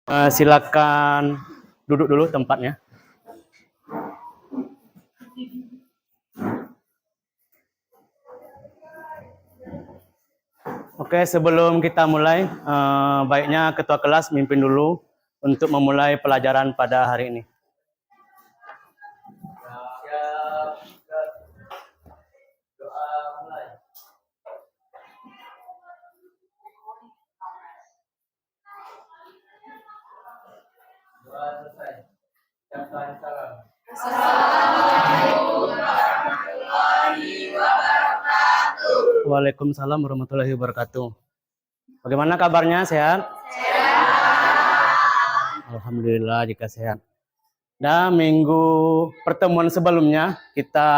Silakan duduk dulu tempatnya. Oke, sebelum kita mulai, baiknya ketua kelas mimpin dulu untuk memulai pelajaran pada hari ini. Waalaikumsalam warahmatullahi wabarakatuh. Bagaimana kabarnya? Sehat? Sehat. Alhamdulillah jika sehat. Dan minggu pertemuan sebelumnya kita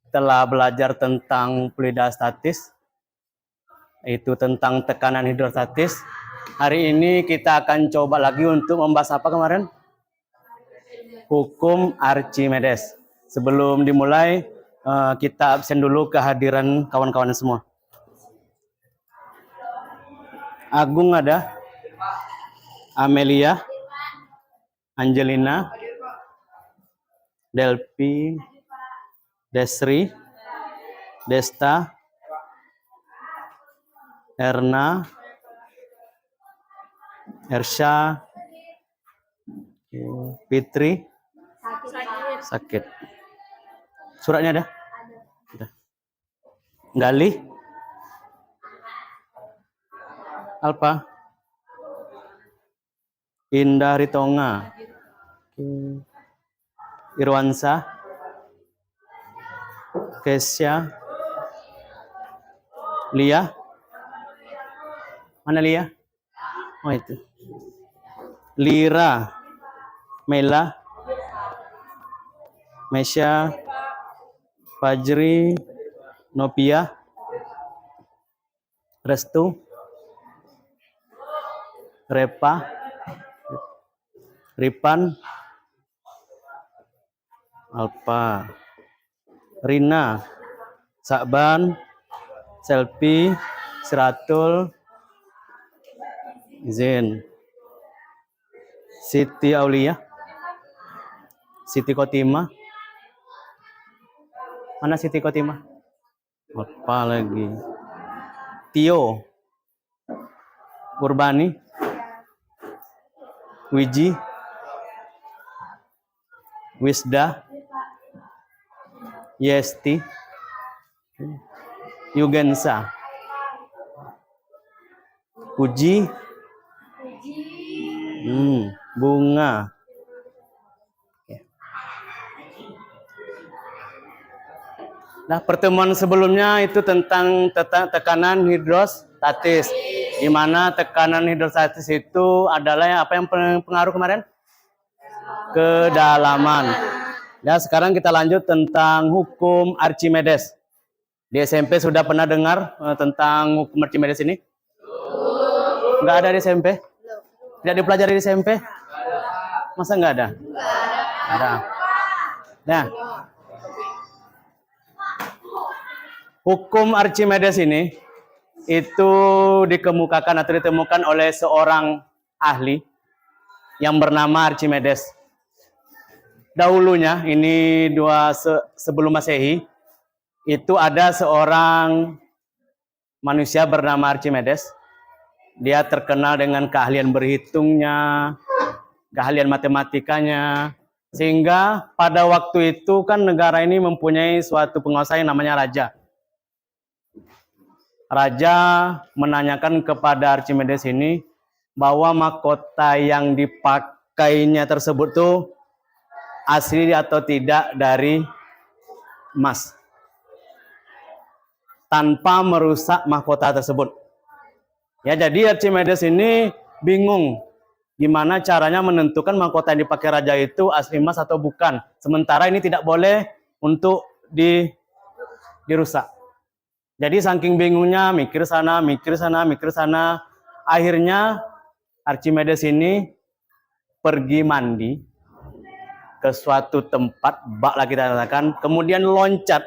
telah belajar tentang fluida statis, itu tentang tekanan hidrostatis. Hari ini kita akan coba lagi untuk membahas apa kemarin? Hukum Archimedes. Sebelum dimulai, kita absen dulu kehadiran kawan-kawan semua. Agung ada, Amelia, Angelina, Delphi, Desri, Desta, Erna, Ersha, Fitri, sakit. Suratnya ada? Ada. Gali, Alpa, Indah Ritonga, Irwansa, Kesya, Lia, mana Lia? Oh itu. Lira, Mela, Mesya, Fajri, Nopia, Restu, Repa, Ripan, Alpa, Rina, Sakban, Selfie, Siratul, Zen, Siti Aulia, Siti Kotima. Mana Siti Kotima? Apa lagi? Tio, Urbani, Wiji, Wisda, Yesti, Yugensa, Puji, Bunga. Nah, pertemuan sebelumnya itu tentang tekanan hidrostatis, di mana tekanan hidrostatis itu adalah apa yang pengaruh kemarin? Kedalaman. Ya, sekarang kita lanjut tentang hukum Archimedes. Di SMP sudah pernah dengar tentang hukum Archimedes ini? Enggak ada di SMP? Tidak dipelajari di SMP? Masa enggak ada? Ada. Nah, hukum Archimedes ini itu dikemukakan atau ditemukan oleh seorang ahli yang bernama Archimedes. Dahulunya, ini sebelum Masehi, itu ada seorang manusia bernama Archimedes. Dia terkenal dengan keahlian berhitungnya, keahlian matematikanya, sehingga pada waktu itu kan negara ini mempunyai suatu penguasa yang namanya raja. Raja menanyakan kepada Archimedes ini bahwa mahkota yang dipakainya tersebut tuh asli atau tidak dari emas, tanpa merusak mahkota tersebut. Ya, jadi Archimedes ini bingung gimana caranya menentukan mahkota yang dipakai raja itu asli emas atau bukan. Sementara ini tidak boleh untuk dirusak. Jadi saking bingungnya, mikir sana, mikir sana, mikir sana. Akhirnya Archimedes ini pergi mandi ke suatu tempat, bak lah kita katakan, kemudian loncat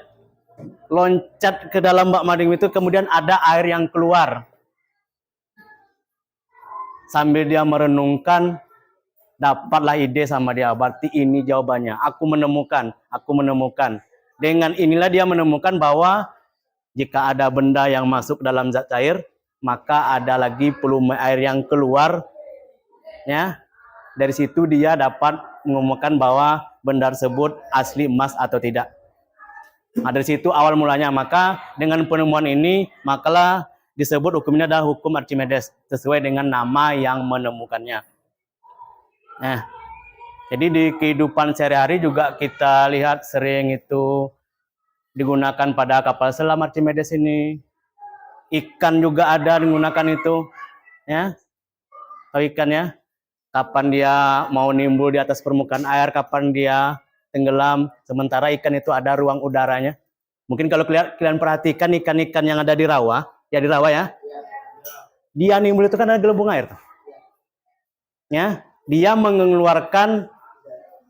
ke dalam bak mandi itu, kemudian ada air yang keluar. sambil dia merenungkan, dapatlah ide sama dia. Berarti ini jawabannya. Aku menemukan. Dengan inilah dia menemukan bahwa jika ada benda yang masuk dalam zat cair, maka ada lagi volume air yang keluar. Ya, dari situ dia dapat mengumumkan bahwa benda tersebut asli emas atau tidak. Nah, dari situ awal mulanya. Maka dengan penemuan ini, makalah disebut hukum ini adalah hukum Archimedes, sesuai dengan nama yang menemukannya. Nah, jadi di kehidupan sehari-hari juga kita lihat sering itu digunakan pada kapal selam Archimedes ini. Ikan juga ada digunakan itu, ya. Tahu ikan ya? Kapan dia mau nimbul di atas permukaan air, kapan dia tenggelam. Sementara ikan itu ada ruang udaranya. Mungkin kalau kalian perhatikan ikan-ikan yang ada di rawa ya, dia nimbul itu kan ada gelembung air. Ya, dia mengeluarkan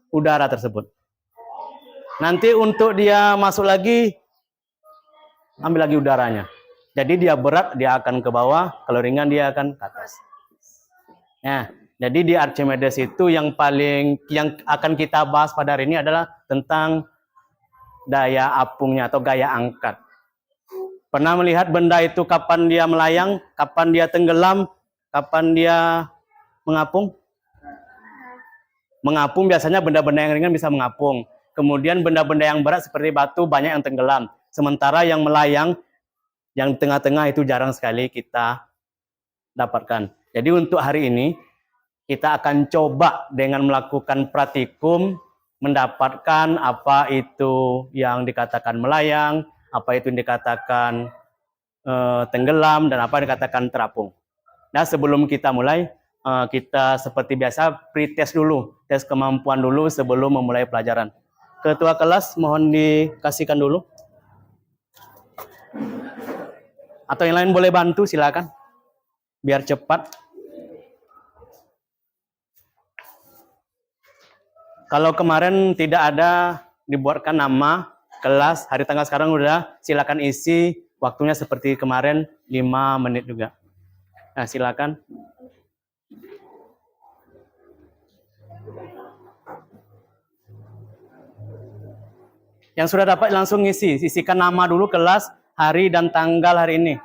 udara tersebut. Nanti untuk dia masuk lagi, ambil lagi udaranya. Jadi dia berat, dia akan ke bawah. Kalau ringan, dia akan ke atas. Ya. Jadi di Archimedes itu yang akan kita bahas pada hari ini adalah tentang daya apungnya atau gaya angkat. Pernah melihat benda itu kapan dia melayang, kapan dia tenggelam, kapan dia mengapung? Mengapung biasanya benda-benda yang ringan bisa mengapung. Kemudian benda-benda yang berat seperti batu banyak yang tenggelam. Sementara yang melayang, yang tengah-tengah itu jarang sekali kita dapatkan. Jadi untuk hari ini, kita akan coba dengan melakukan praktikum mendapatkan apa itu yang dikatakan melayang, apa itu yang dikatakan tenggelam, dan apa yang dikatakan terapung. Nah, sebelum kita mulai, kita seperti biasa pretest dulu, tes kemampuan dulu sebelum memulai pelajaran. Ketua kelas mohon dikasihkan dulu. Atau yang lain boleh bantu, silakan. Biar cepat. Kalau kemarin tidak ada dibuatkan nama, kelas, hari tanggal sekarang udah, silakan isi waktunya seperti kemarin 5 menit juga. Nah, silakan. Yang sudah dapat langsung isi, sisihkan nama dulu, kelas, hari dan tanggal hari ini.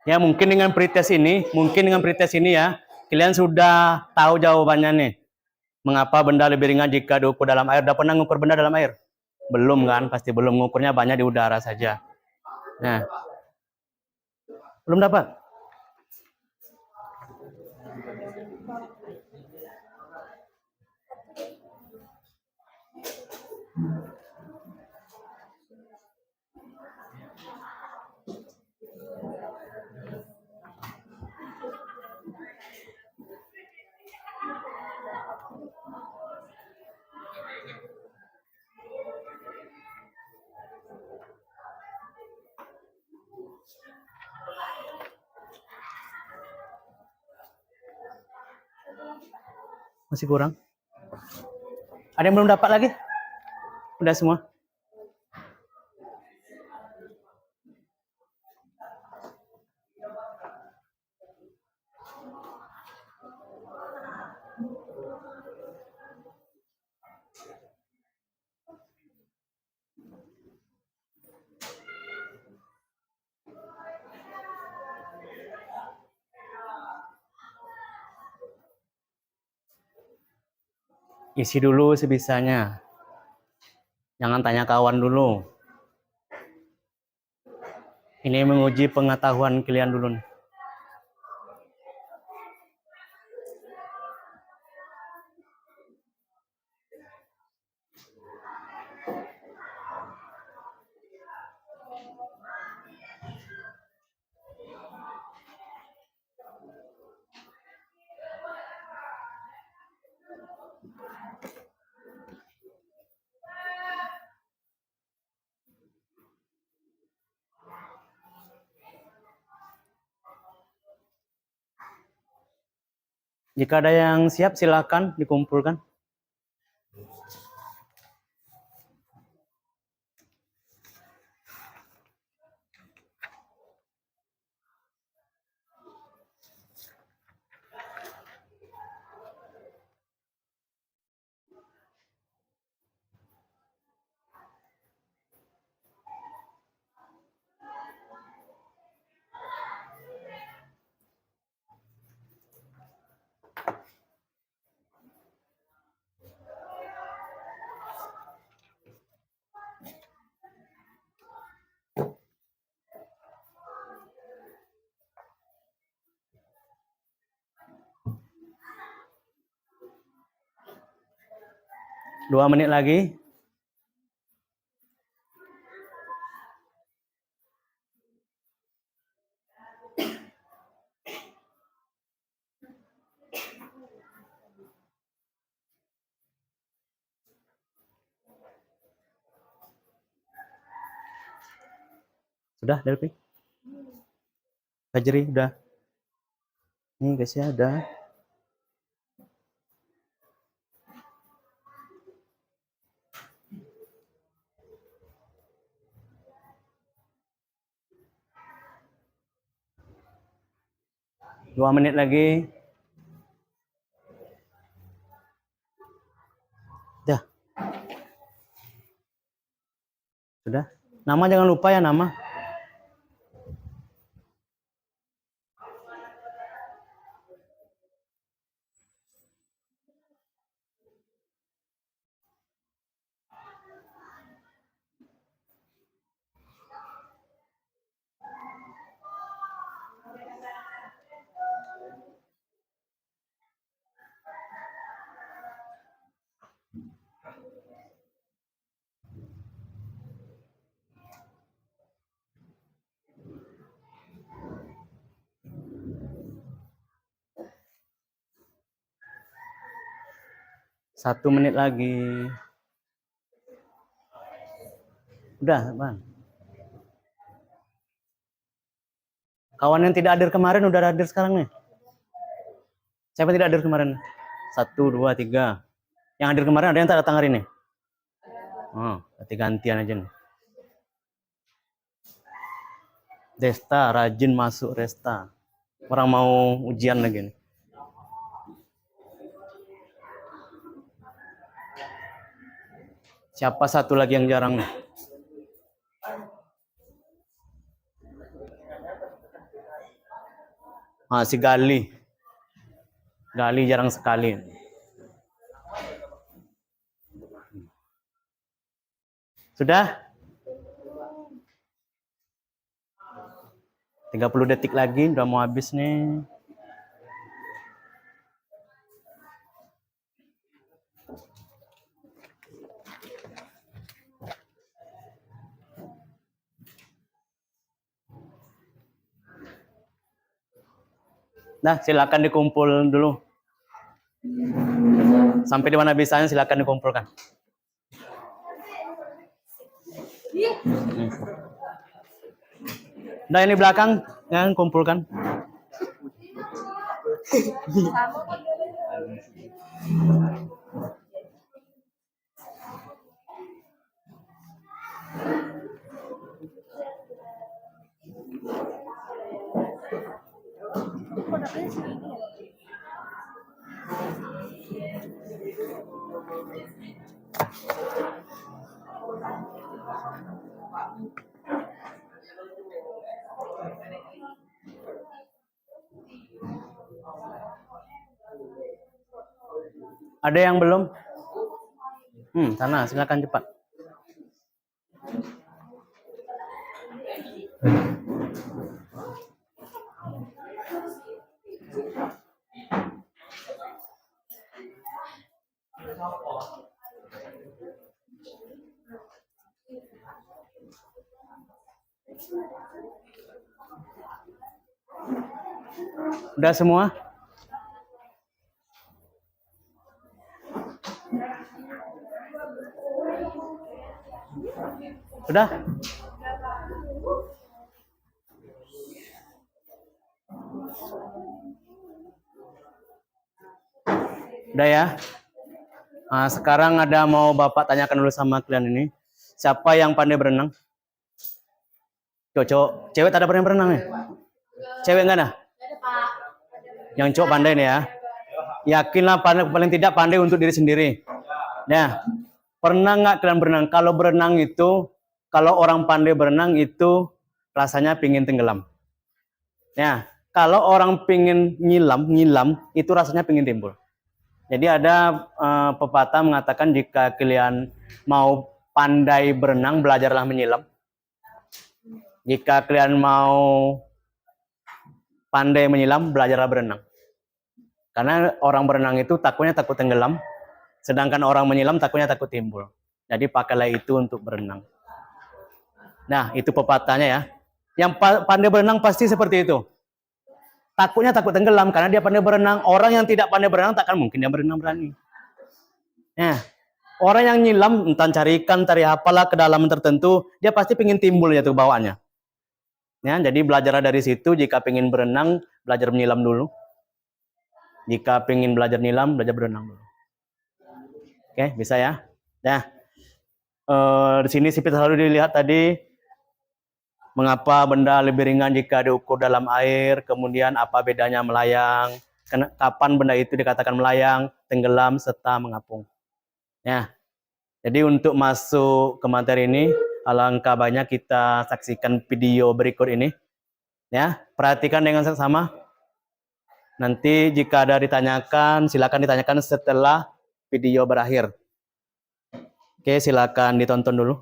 Ya, mungkin dengan pretest ini ya, kalian sudah tahu jawabannya nih. Mengapa benda lebih ringan jika diukur dalam air? Udah pernah mengukur benda dalam air? Belum kan? Pasti belum, mengukurnya banyak di udara saja. Nah, belum dapat? Masih kurang? Ada yang belum dapat lagi? Udah semua? Isi dulu sebisanya. Jangan tanya kawan dulu. Ini menguji pengetahuan kalian dulu. Jika ada yang siap, silakan dikumpulkan. Dua menit lagi. Sudah, Delphi? Fajri, udah? Nih guys ya, udah. Dua menit lagi. Dah. Sudah. Nama jangan lupa ya, nama. Satu menit lagi. Udah, Bang. Kawan yang tidak hadir kemarin udah hadir sekarang nih. Siapa yang tidak hadir kemarin? 1, 2, 3. Yang hadir kemarin ada yang tak datang hari ini? Oh, berarti gantian aja nih. Desta, rajin masuk Resta. Orang mau ujian lagi nih. Siapa satu lagi yang jarang nih? Si Gali. Gali jarang sekali. Sudah? 30 detik lagi, udah mau habis nih. Nah, silakan dikumpul dulu. Sampai di mana bisanya silakan dikumpulkan. Nah, ini belakang yang kumpulkan. Ada yang belum? Sana, silakan cepat. Udah semua? Udah? Udah ya. Nah, sekarang ada mau Bapak tanyakan dulu sama kalian ini. Siapa yang pandai berenang? Cowok, cewek tak ada pandai berenang ya? Cewek enggak ada? Yang cowok pandai nih ya. Yakinlah paling tidak pandai untuk diri sendiri. Nah, pernah nggak kalian berenang? Kalau berenang itu, kalau orang pandai berenang itu rasanya pingin tenggelam. Ya, kalau orang pingin nyilam itu rasanya pingin timbul. Jadi ada pepatah mengatakan jika kalian mau pandai berenang, belajarlah menyelam. Jika kalian mau pandai menyelam, belajarlah berenang. Karena orang berenang itu takutnya takut tenggelam, sedangkan orang menyelam takutnya takut timbul. Jadi pakailah itu untuk berenang. Nah, itu pepatahnya ya. Yang pandai berenang pasti seperti itu. Takutnya takut tenggelam karena dia pandai berenang. Orang yang tidak pandai berenang takkan mungkin dia berenang berani. Nah, orang yang nyelam entah cari ikan, cari apalah ke dalam tertentu, dia pasti pengen timbul ya tuh bawaannya. Ya, jadi belajarlah dari situ. Jika pengen berenang, belajar menyelam dulu. Jika pengen belajar nyelam, belajar berenang dulu. Oke, bisa ya. Nah, di sini sipit selalu dilihat tadi. Mengapa benda lebih ringan jika diukur dalam air, kemudian apa bedanya melayang, kapan benda itu dikatakan melayang, tenggelam, serta mengapung. Ya, jadi untuk masuk ke materi ini, alangkah banyak kita saksikan video berikut ini. Ya, perhatikan dengan seksama. Nanti jika ada ditanyakan, silakan ditanyakan setelah video berakhir. Oke, silakan ditonton dulu.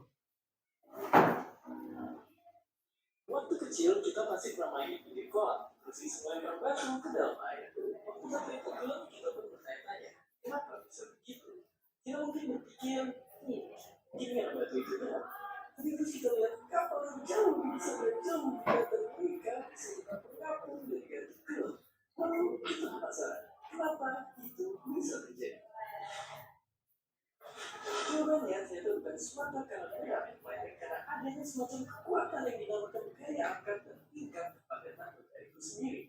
Waktu kecil kita masih pernah main di pinggir kolam, terus mulai berbatu ke dalam air. Waktu satu itu gelap, kita pun bertanya-tanya, kenapa bisa begitu? Kita mungkin berpikir, gini yang batu itu doang. Tapi terus kita lihat kapal yang jauh bisa berjauh dan mereka bisa tetap bergabung dari garis gelap. Lalu kita penasaran, kenapa itu bisa terjadi? Jawabannya ternyata bukan semata karena berat, melainkan karena adanya semacam kekuatan yang dinamakan gaya angkat dan tingkat kepada takut dari itu sendiri.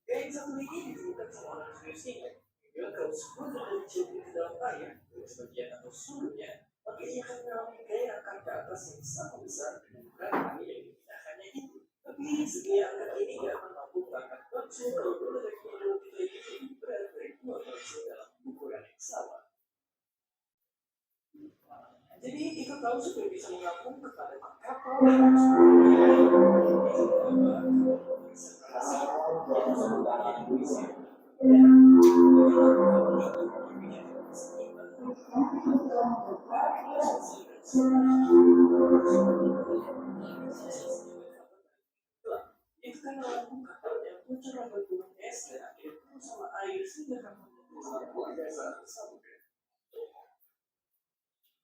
Gaya yang satu ini ditemukan sama orang serius ini. Bila kalau semua terlalu jauh ke dalam air, dari sebagian atau seluruhnya, maka ia akan mengalami gaya angkat ke atas yang sama besar dengan berat kami yang dipindahkannya itu. Tapi segi angkat ini tidak akan mampu mengangkat batu kalau berat dari hidup kita ini lebih berat dari dua batu dalam ukuran yang sama. Jadi kita tahu supaya bisa mengapung kepada kapal yang itu kan mengapung kapal yang mencoba bergulung es dan akhirnya sama air sehingga kapal itu samudra.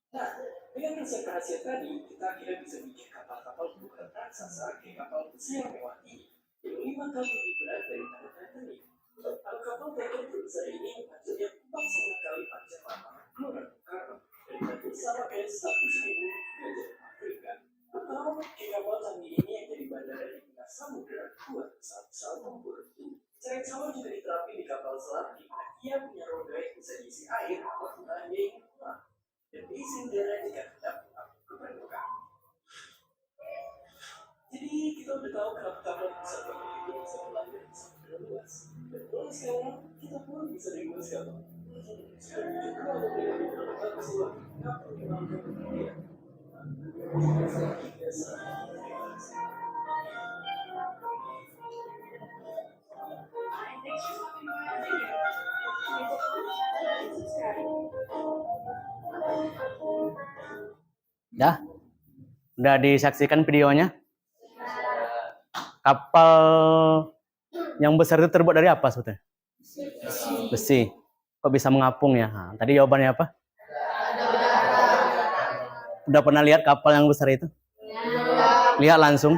Nah, dengan rahasia tadi, kita akhirnya bisa bikin kapal-kapal bukan raksasa, kayak kapal pesiar mewah ini, yang 5 kali lebih berat daripada Titanic. Kalau kapal Titan terbesar ini, hasilnya 4,5 kali panjang lapangan kloran karbon, dan itu sama kayak 100.000 gajah Afrika. Atau kayak kapal canggih ini yang jadi bandara di tengah samudera buat pesawat tempur. Cara yang sama juga diterapkan di kapal selam, di mana ia punya roda yang bisa diisi air apabila dia ingin pulang. Dan diisi udara jika hendak ke permukaan. Jadi kita udah tahu kenapa kapal bisa begitu bisa melanggar samudera luas. Dan mulai sekarang kita pun bisa dengar kapal. Sekarang kita ada beberapa pesawat kapal yang melanggar dunia. Ya, udah disaksikan videonya? Kapal yang besar itu terbuat dari apa sebetulnya? Besi. Kok bisa mengapung ya? Nah, tadi jawabannya apa? Udah pernah lihat kapal yang besar itu? Lihat langsung?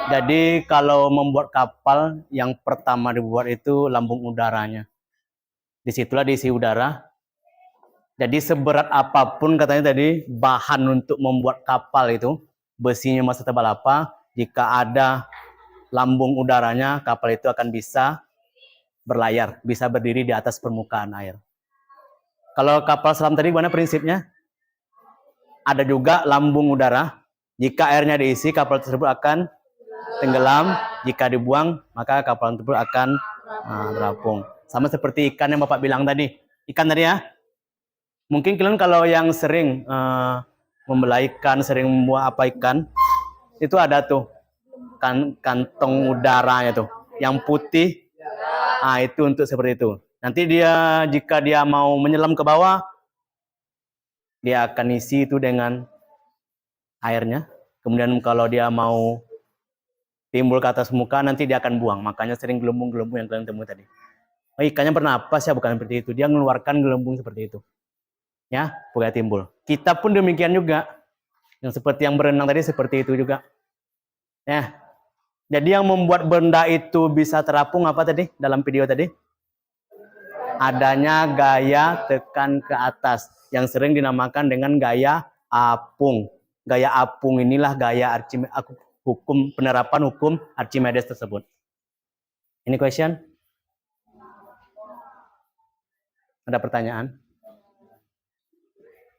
Jadi kalau membuat kapal, yang pertama dibuat itu lambung udaranya. Disitulah diisi udara. Jadi seberat apapun katanya tadi, bahan untuk membuat kapal itu, besinya masih tebal apa, jika ada lambung udaranya, kapal itu akan bisa berlayar, bisa berdiri di atas permukaan air. Kalau kapal selam tadi gimana prinsipnya? Ada juga lambung udara. Jika airnya diisi, kapal tersebut akan tenggelam. Jika dibuang, maka kapal tersebut akan terapung. Sama seperti ikan yang Bapak bilang tadi. Ikan tadi ya. Mungkin kalian kalau yang sering membelai ikan, sering membuat apa ikan, itu ada tuh kantong udaranya tuh, yang putih. Itu untuk seperti itu. Nanti dia jika dia mau menyelam ke bawah, dia akan isi itu dengan airnya. Kemudian kalau dia mau timbul ke atas muka, nanti dia akan buang. Makanya sering gelembung-gelembung yang kalian temui tadi. Ikannya bernapas ya, bukan seperti itu. Dia mengeluarkan gelembung seperti itu. Ya, supaya timbul. Kita pun demikian juga. Yang seperti yang berenang tadi seperti itu juga. Ya. Jadi yang membuat benda itu bisa terapung apa tadi dalam video tadi? Adanya gaya tekan ke atas yang sering dinamakan dengan gaya apung. Gaya apung inilah gaya penerapan hukum Archimedes tersebut. Ini question? Ada pertanyaan?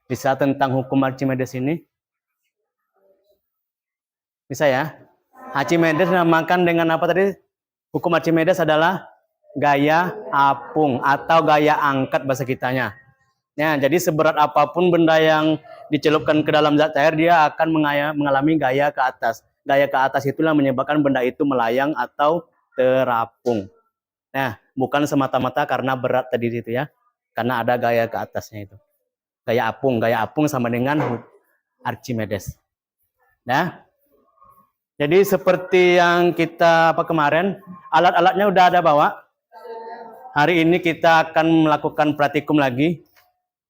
Bisa tentang hukum Archimedes ini? Bisa ya? Archimedes dinamakan dengan apa tadi? Hukum Archimedes adalah gaya apung atau gaya angkat bahasa kitanya. Ya, jadi seberat apapun benda yang dicelupkan ke dalam zat cair, dia akan mengalami gaya ke atas. Gaya ke atas itulah menyebabkan benda itu melayang atau terapung. Nah, bukan semata-mata karena berat tadi itu ya. Karena ada gaya ke atasnya itu. Gaya apung sama dengan Archimedes. Nah, jadi seperti yang kita kemarin, alat-alatnya udah ada bawa. Hari ini kita akan melakukan praktikum lagi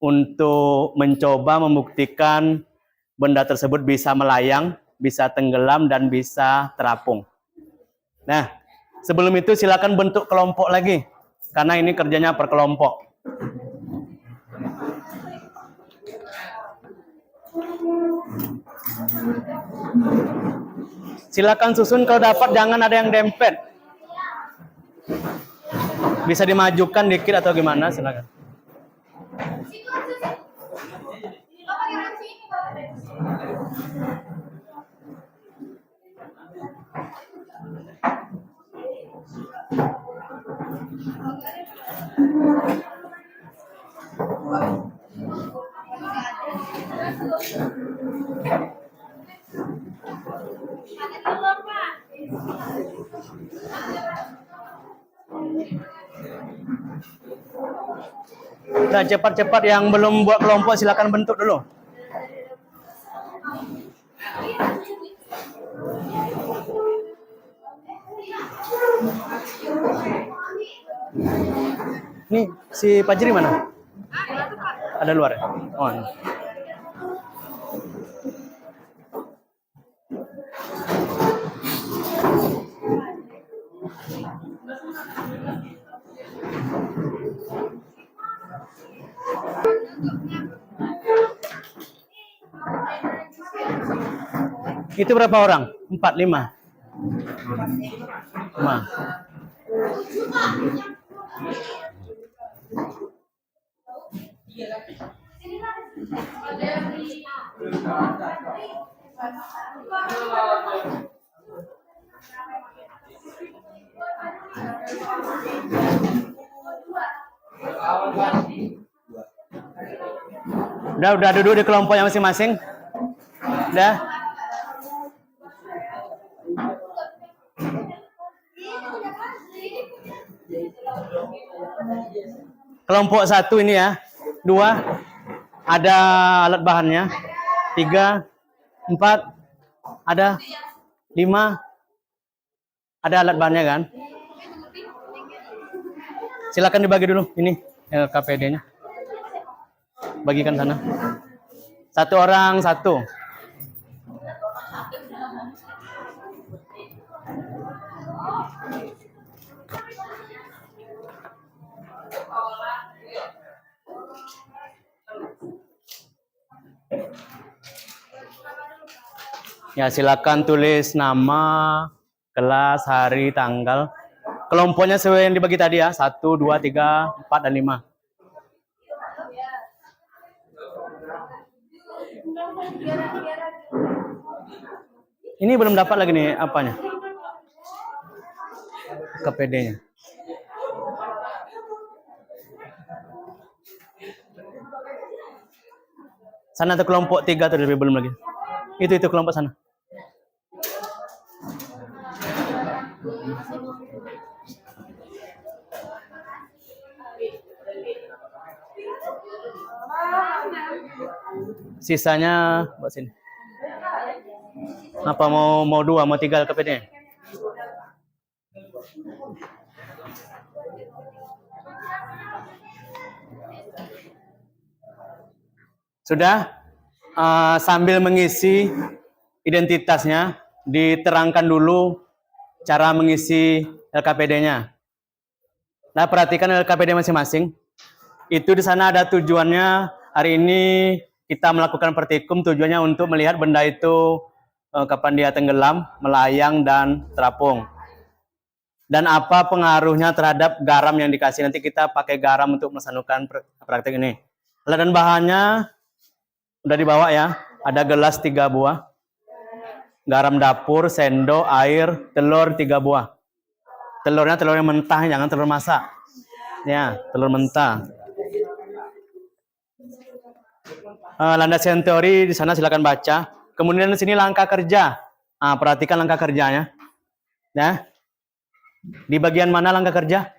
untuk mencoba membuktikan benda tersebut bisa melayang, bisa tenggelam, dan bisa terapung. Nah, sebelum itu silakan bentuk kelompok lagi, karena ini kerjanya per kelompok. Silakan susun, kalau dapat jangan ada yang dempet. Bisa dimajukan dikit atau gimana, silakan. Nah, cepat-cepat yang belum buat kelompok silakan bentuk dulu. Nih, si Fajri mana? Ada luar ya? Oh, ini. Itu berapa orang? 4, 5? 5. Udah duduk di kelompoknya masing-masing. Udah. Kelompok 1 ini ya. 2 ada alat bahannya. 3, 4 ada. 5 ada alat bahannya kan. Silakan dibagi dulu ini LKPD-nya. Bagikan sana. 1 orang 1. Ya, silakan tulis nama, kelas, hari, tanggal. Kelompoknya sesuai yang dibagi tadi ya. 1, 2, 3, 4, dan 5. Ini belum dapat lagi nih apanya. KPD-nya. Sana tuh kelompok 3 tuh belum lagi. Itu kelompok sana. Sisanya buat sini. Apa mau 2, mau 3 KPD-nya? Sudah? Sambil mengisi identitasnya, diterangkan dulu cara mengisi LKPD-nya. Nah, perhatikan LKPD masing-masing. Itu di sana ada tujuannya. Hari ini kita melakukan praktikum, tujuannya untuk melihat benda itu kapan dia tenggelam, melayang, dan terapung. Dan apa pengaruhnya terhadap garam yang dikasih. Nanti kita pakai garam untuk melaksanakan praktik ini. Alat dan bahannya udah dibawa ya. Ada gelas 3 buah. Garam dapur, sendok, air, telur 3 buah. Telurnya telur yang mentah, jangan telur masak. Ya, telur mentah. Landasan teori di sana silakan baca. Kemudian di sini langkah kerja. Perhatikan langkah kerjanya. Ya. Di bagian mana langkah kerja?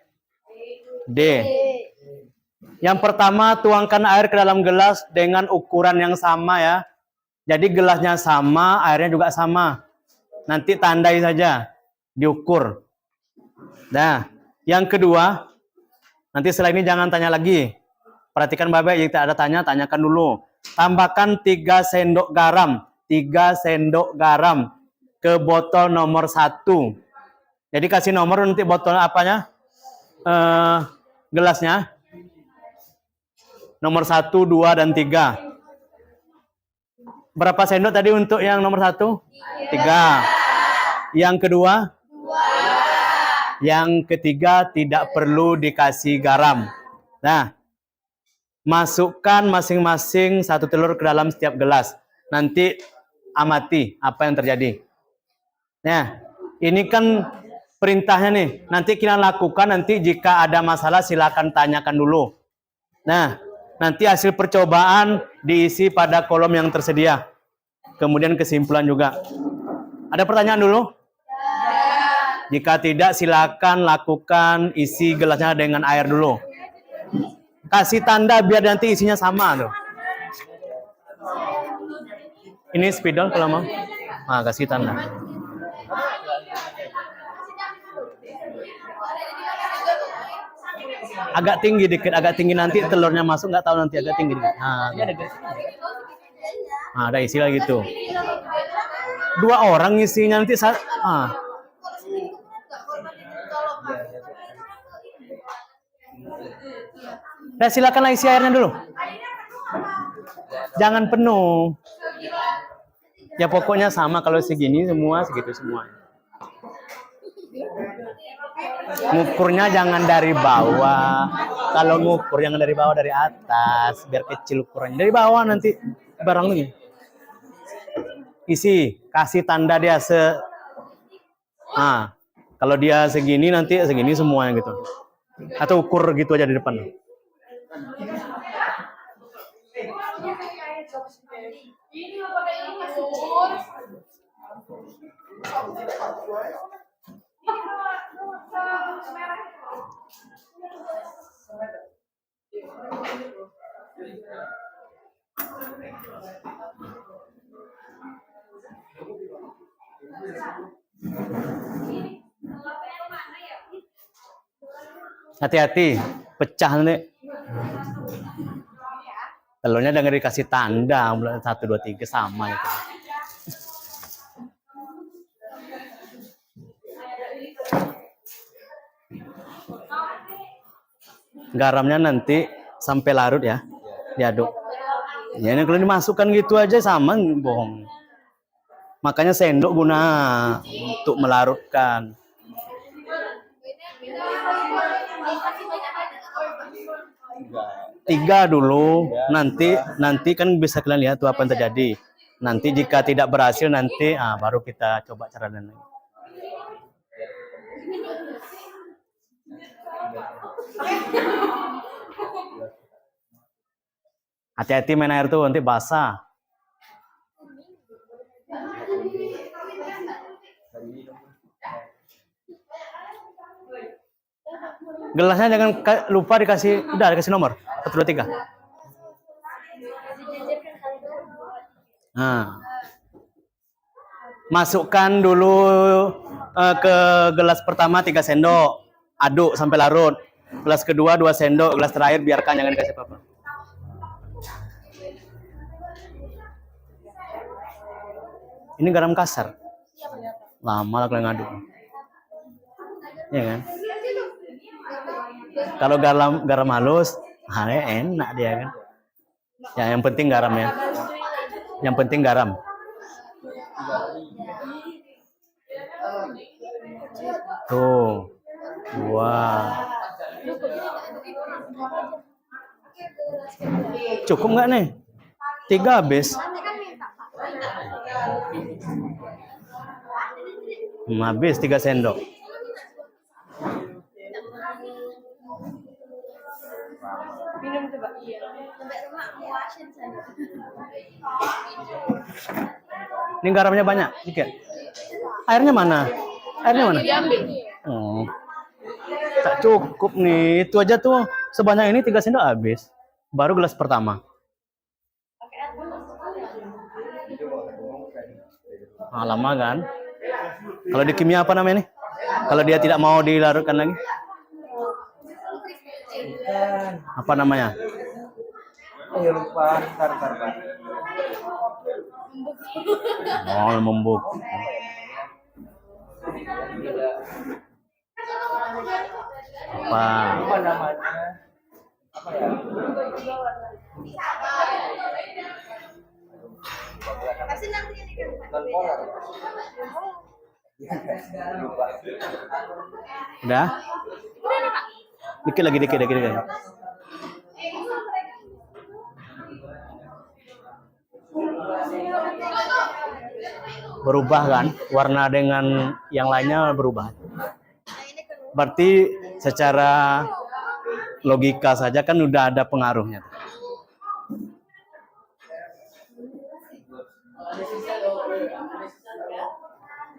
D. Yang pertama, tuangkan air ke dalam gelas dengan ukuran yang sama ya. Jadi gelasnya sama, airnya juga sama. Nanti tandai saja, diukur. Nah, yang kedua, nanti setelah ini jangan tanya lagi. Perhatikan baik-baik, jika ada tanya, tanyakan dulu. Tambahkan 3 sendok garam. 3 sendok garam ke botol nomor 1. Jadi kasih nomor nanti botol apanya? Gelasnya. Nomor 1, 2, dan 3. Berapa sendok tadi untuk yang nomor 1? 3. Yang kedua? 2. Yang ketiga tidak perlu dikasih garam. Nah, masukkan masing-masing 1 telur ke dalam setiap gelas. Nanti amati apa yang terjadi. Nah, ini kan perintahnya nih. Nanti kita lakukan, nanti jika ada masalah silakan tanyakan dulu. Nah, nanti hasil percobaan diisi pada kolom yang tersedia. Kemudian kesimpulan juga. Ada pertanyaan dulu? Jika tidak, silakan lakukan isi gelasnya dengan air dulu. Kasih tanda biar nanti isinya sama tuh. Ini spidol kalau mau. Kasih tanda. Agak tinggi dikit, agak tinggi nanti telurnya masuk, nggak tahu nanti agak tinggi dikit. Ada istilah gitu. 2 orang isinya nanti Nah, silakan isi airnya dulu. Jangan penuh. Ya pokoknya sama, kalau segini semua, segitu semua. Ngukurnya jangan dari bawah. Kalau ngukur jangan dari bawah, dari atas, biar kecil ukurannya. Dari bawah nanti barang ini. Isi, kasih tanda dia kalau dia segini nanti segini semuanya gitu. Atau ukur gitu aja di depan. Hati-hati, pecah nanti. Telurnya jangan dikasih tanda, 1, 2, 3 sama itu. Garamnya nanti sampai larut ya, diaduk. Ya, kalau dimasukkan gitu aja sama, bohong. Makanya sendok guna untuk melarutkan. 3 dulu. Nanti kan bisa kalian lihat tuh apa yang terjadi. Nanti jika tidak berhasil nanti baru kita coba cara lain. Hati-hati main air tuh nanti basah. Gelasnya jangan lupa dikasih nomor 1, 2, 3. Nah, masukkan dulu ke gelas pertama 3 sendok, aduk sampai larut. Gelas kedua 2 sendok, gelas terakhir biarkan jangan dikasih apa-apa. Ini garam kasar. Lama lah kalian ngaduk. Ya kan? Kalau garam halus, enak dia kan. Ya, yang penting garamnya. Yang penting garam. Tuh. 2. Cukup nggak nih? 3 habis. Habis 3 sendok. Minum coba. Ini garamnya banyak, dikit. Airnya mana? Oh. Tak cukup nih. Itu aja tuh sebanyak ini 3 sendok habis. Baru gelas pertama. Lama kan? Kalau di kimia apa namanya nih? Kalau dia tidak mau dilarutkan lagi? Apa namanya? lupa ntar. Oh, membuk. Apa? Apa namanya? Apa ya? Non-polar. Lupa. Udah? Dikit lagi. Berubah kan? Warna dengan yang lainnya berubah. Berarti secara logika saja kan udah ada pengaruhnya.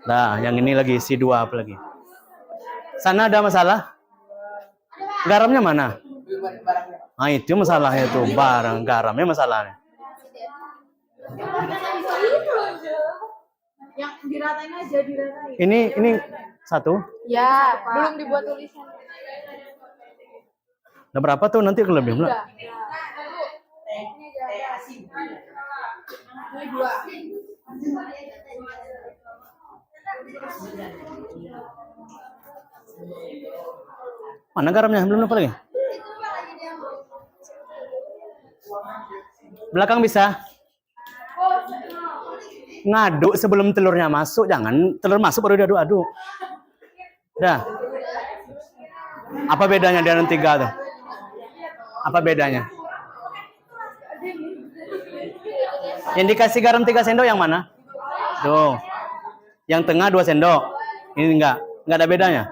Nah, yang ini lagi si 2 apa lagi? Sana ada masalah? Garamnya mana? Nah, itu masalahnya tuh, barang garamnya masalahnya. Yang diratain aja, diratain. Ini 1. Ya, belum dibuat tulisan. Nah, berapa tuh nanti kelebihan? Ini 2. Mana garamnya? Belum apa lagi? Belakang bisa? Ngaduk sebelum telurnya masuk. Jangan telur masuk baru diaduk-aduk. Dah. Apa bedanya dengan 3 tuh? Apa bedanya? Yang dikasih garam 3 sendok yang mana? Tuh. Yang tengah 2 sendok. Ini enggak ada bedanya.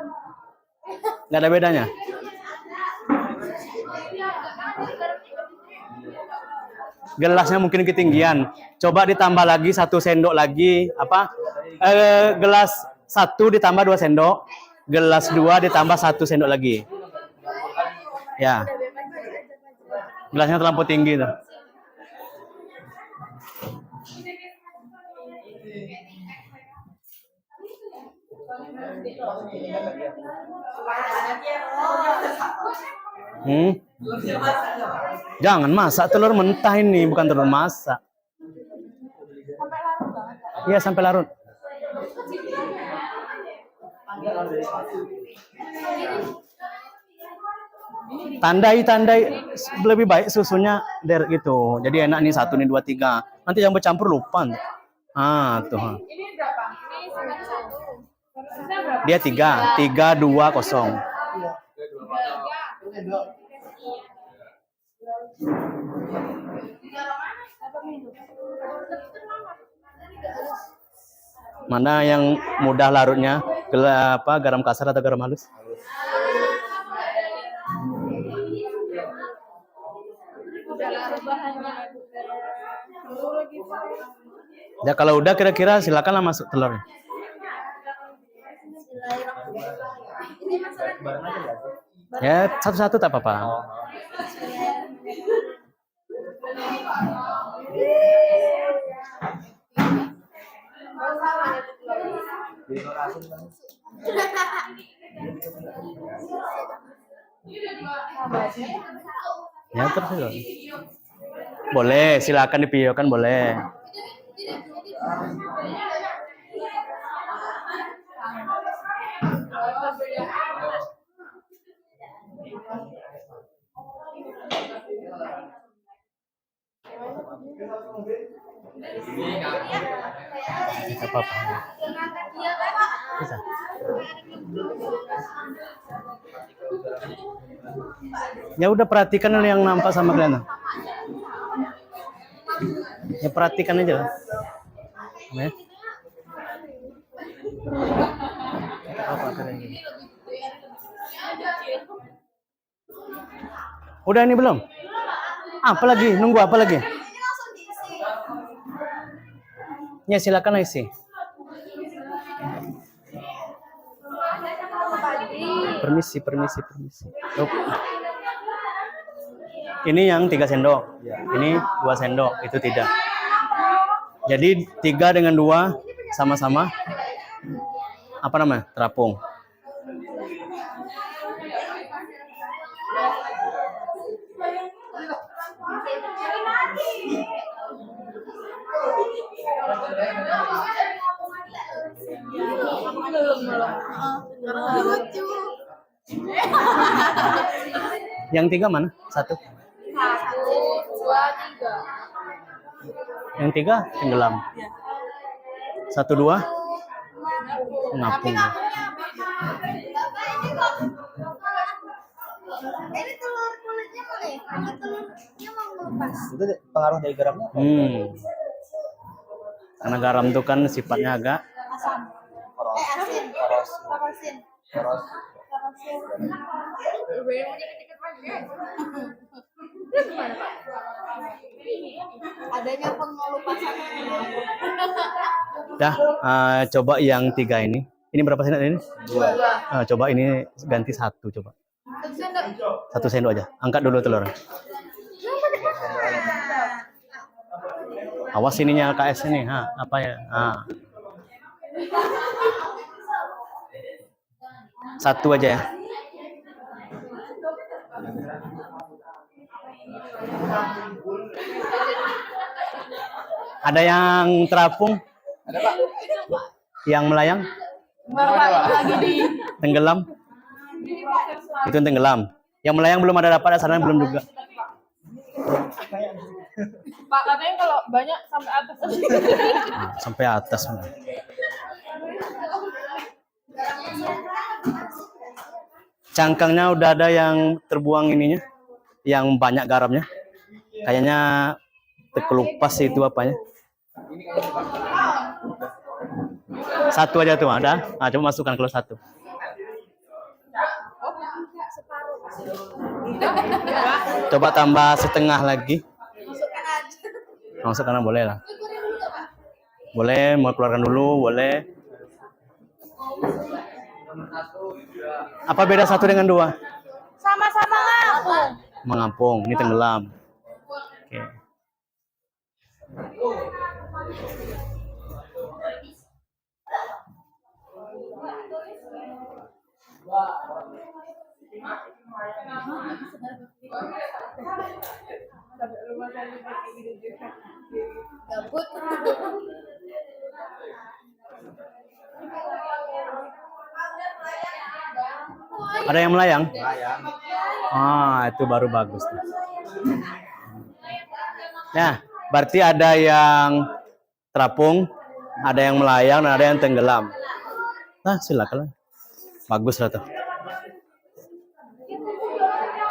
Enggak ada bedanya. Gelasnya mungkin ketinggian. Coba ditambah lagi 1 sendok lagi. Gelas 1 ditambah 2 sendok. Gelas 2 ditambah 1 sendok lagi. Ya. Gelasnya terlampau tinggi tuh. Jangan masak telur mentah ini, bukan telur masak. Iya, sampai larut. Tandai lebih baik susunya dari gitu. Jadi enak nih 1 nih 2 3. Nanti yang bercampur lupa. Tuh. Ini berapa? Ini 1. Dia 3 2 0. Mana yang mudah larutnya? Garam kasar atau garam halus? Ya kalau udah kira-kira silakanlah masuk telurnya. Ya satu-satu tak apa-apa. Ya terus. Boleh, silakan dipiyokkan boleh. Tidak apa-apa. Bisa. Ya udah perhatikan yang nampak sama kalian. Ya perhatikan aja lah. Ya. Apa keren. Udah ini belum? Apa lagi? Nunggu apa lagi? Ya silakan isi. Permisi. Oh. Ini yang 3 sendok. Ini 2 sendok, itu tidak. Jadi 3 dengan 2 sama-sama apa namanya? Terapung. Yang 3 mana? 1. 1, 2, 3. Yang 3 tenggelam. 1, 2 ngapung. Ini telur kulitnya mana ya? Telurnya mau melepas. Itu pengaruh dari garamnya. Karena garam itu kan sifatnya agak Asam. Asin. Korosin. Adanya pengelupasan. dah. Coba yang 3 ini. Ini berapa sendok ini? 2. Coba ini ganti 1 coba. 1 sendok aja. Angkat dulu telur. Awas ininya KS ini. Apa ya? 1 aja ya. Ada yang terapung? Ada Pak? Yang melayang? Lagi di Tenggelam? Itu yang tenggelam. Yang melayang belum ada dapat, asalnya belum juga. Pak, katanya kalau banyak sampai atas. Sampai atas. Cangkangnya udah ada yang terbuang ininya, yang banyak garamnya. Kayaknya terkelupas itu apanya. 1 aja tuh ada. Coba masukkan kalau 1. Coba tambah setengah lagi. Masukkan boleh lah. Boleh, mau keluarkan dulu, boleh. Apa beda 1 dengan 2? Sama-sama ngapung. Mengapung, ini tenggelam. Oke. Gabut. Ada yang melayang? Itu baru bagus. Nah, berarti ada yang terapung, ada yang melayang, dan ada yang tenggelam. Nah, silakan. Bagus lah tuh.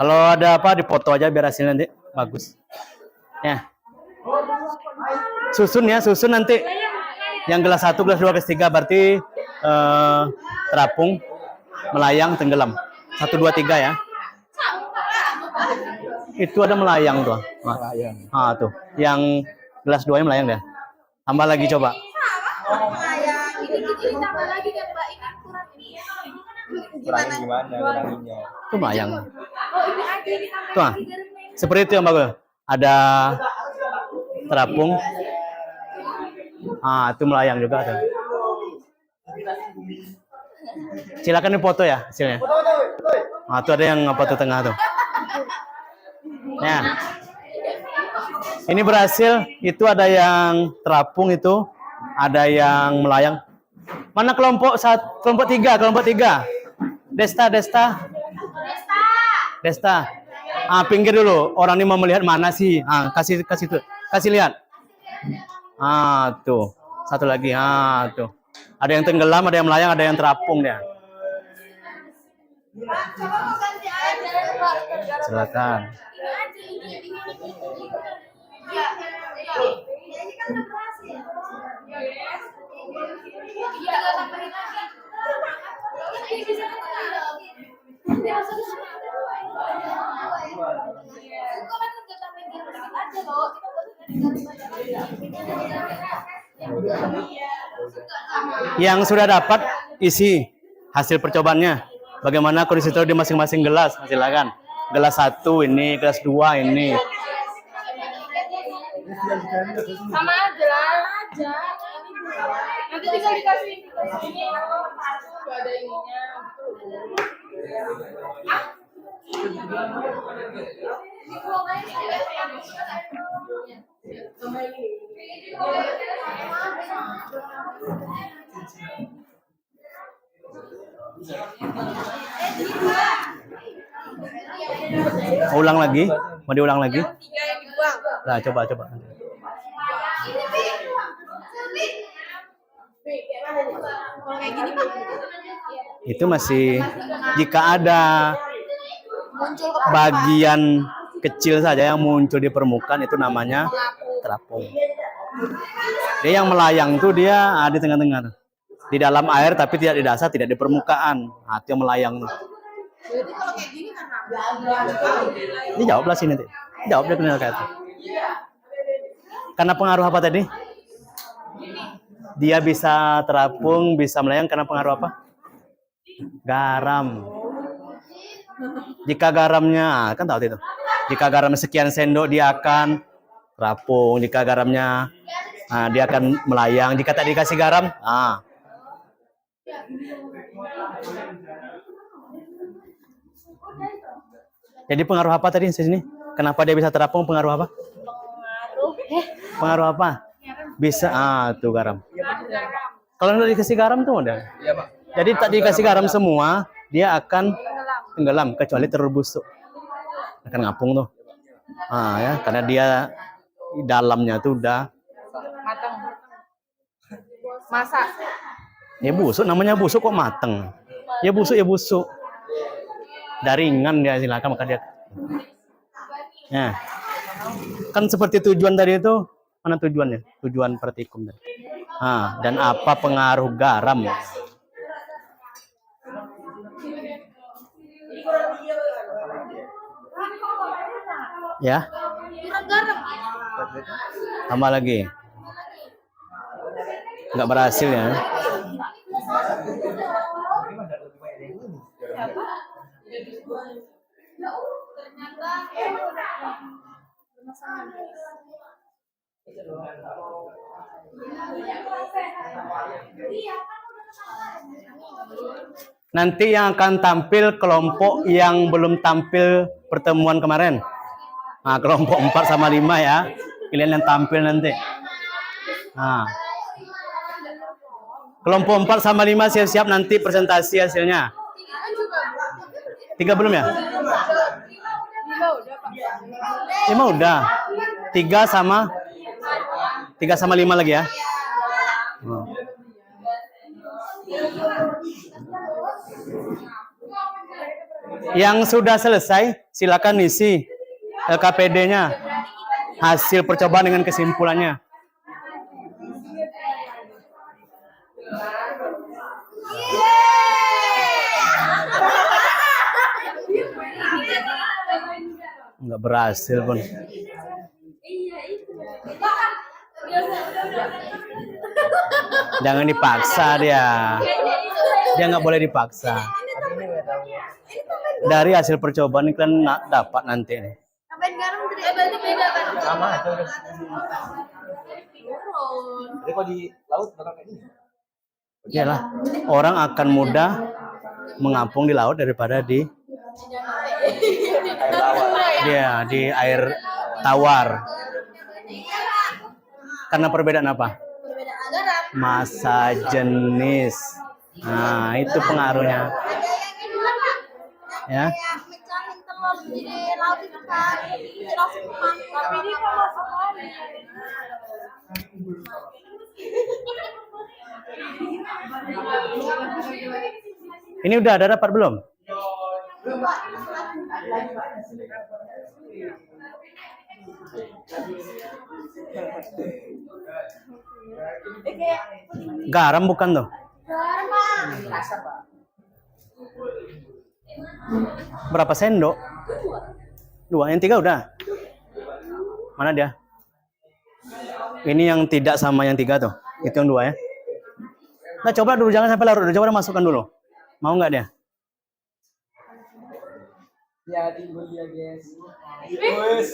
Kalau ada apa, dipoto aja biar hasilnya nanti. bagus. Ya. Susun nanti. Yang gelas 1, gelas 2, gelas 3 berarti terapung, melayang, tenggelam. 1, 2, 3 ya. Itu ada melayang tuh. Melayang. Tuh. Yang gelas 2 nya melayang deh. Tambah lagi coba. Ditambah lagi kan Mbak, ini kurang ini. Kurangin gimana nguranginnya? Itu melayang. Oh, ini aja ditambah Tuh. lagi garamnya. Seperti itu yang bagus. Ada terapung. Itu melayang juga tuh. Silakan dipoto ya hasilnya. Itu ada yang foto tengah tuh. Nah, ini berhasil. Itu ada yang terapung itu, ada yang melayang. Mana kelompok 3? Kelompok 3. Desta. Pinggir dulu. Orang ini mau melihat mana sih? Kasih lihat. Tuh. Satu lagi. Tuh. Ada yang tenggelam, ada yang melayang, ada yang terapung dia. Silakan. Yang sudah dapat isi hasil percobaannya. Bagaimana kondisi telur di masing-masing gelas? Silakan. Gelas 1 ini, gelas 2 ini. Sama aja lah. Nanti tinggal dikasih ini. Gak ada ininya. Ulang lagi? Mau diulang lagi? 3 yang dibuang. Nah, coba. Kalau kayak gini Pak. Itu masih, jika ada Muncul ke bagian kecil saja yang muncul di permukaan, itu namanya terapung. Dia yang melayang tuh dia di tengah-tengah, di dalam air tapi tidak di dasar, tidak di permukaan. Itu yang melayang. Berarti kalau kayak gini kan Ini jawablah sini nanti. Jawabnya kenal kayak itu. Karena pengaruh apa tadi? Dia bisa terapung, bisa melayang karena pengaruh apa? Garam. Jika garamnya, kan tahu itu. Jika garamnya sekian sendok, dia akan terapung. Jika garamnya, dia akan melayang. Jika tak dikasih garam, Jadi pengaruh apa tadi di sini? Kenapa dia bisa terapung? Pengaruh apa? Pengaruh apa? Bisa, tuh garam. Kalau nggak dikasih garam tuh udah. Iya, Pak. Jadi tak dikasih garam semua, dia akan tenggelam kecuali telur busuk. Akan ngapung tuh. Ya, karena dia di dalamnya tuh udah matang. Masak. ya busuk, namanya busuk kok mateng. Ya busuk. Daringan dia, silakan maka dia. Nah, kan seperti tujuan tadi itu, mana tujuannya? Tujuan praktikum tadi. Dan apa pengaruh garam? Ya. Kurang garam. Tambah lagi. Nggak berhasil ya. Nanti yang akan tampil kelompok yang belum tampil pertemuan kemarin. Kelompok 4 sama 5 ya. Kalian yang tampil nanti. Kelompok 4 sama 5 siap-siap nanti presentasi hasilnya. 3 belum ya? 5 udah. 3 sama 5 lagi ya. Yang sudah selesai silakan isi LKPD-nya. Hasil percobaan dengan kesimpulannya. Nggak berhasil pun. Jangan dipaksa dia. Dia nggak boleh dipaksa. Dari hasil percobaan kalian dapat nanti nih. Tambahin garam berarti beda kan? Sama aja udah. Jadi kalau di laut bakal kayak gini. Iyalah, orang akan mudah mengapung di laut daripada di Air bawah. di air tawar. Karena perbedaan apa? Perbedaan garam. Massa jenis. Nah, itu pengaruhnya. Ada yang ini lah Pak. Ya. Kayak mecahin telur di laut itu kan. Jadi langsung kemas. Tapi ini kok masuk lagi. Ini udah ada dapat belum? Garam bukan tuh? Garam Pak. Berapa sendok? Dua, yang tiga udah. Mana dia? Ini yang tidak sama yang tiga tuh. Itu yang dua ya. Nah coba dulu, jangan sampai larut. Coba masukkan dulu. Mau nggak dia? Ya timbul dia guys. Wes.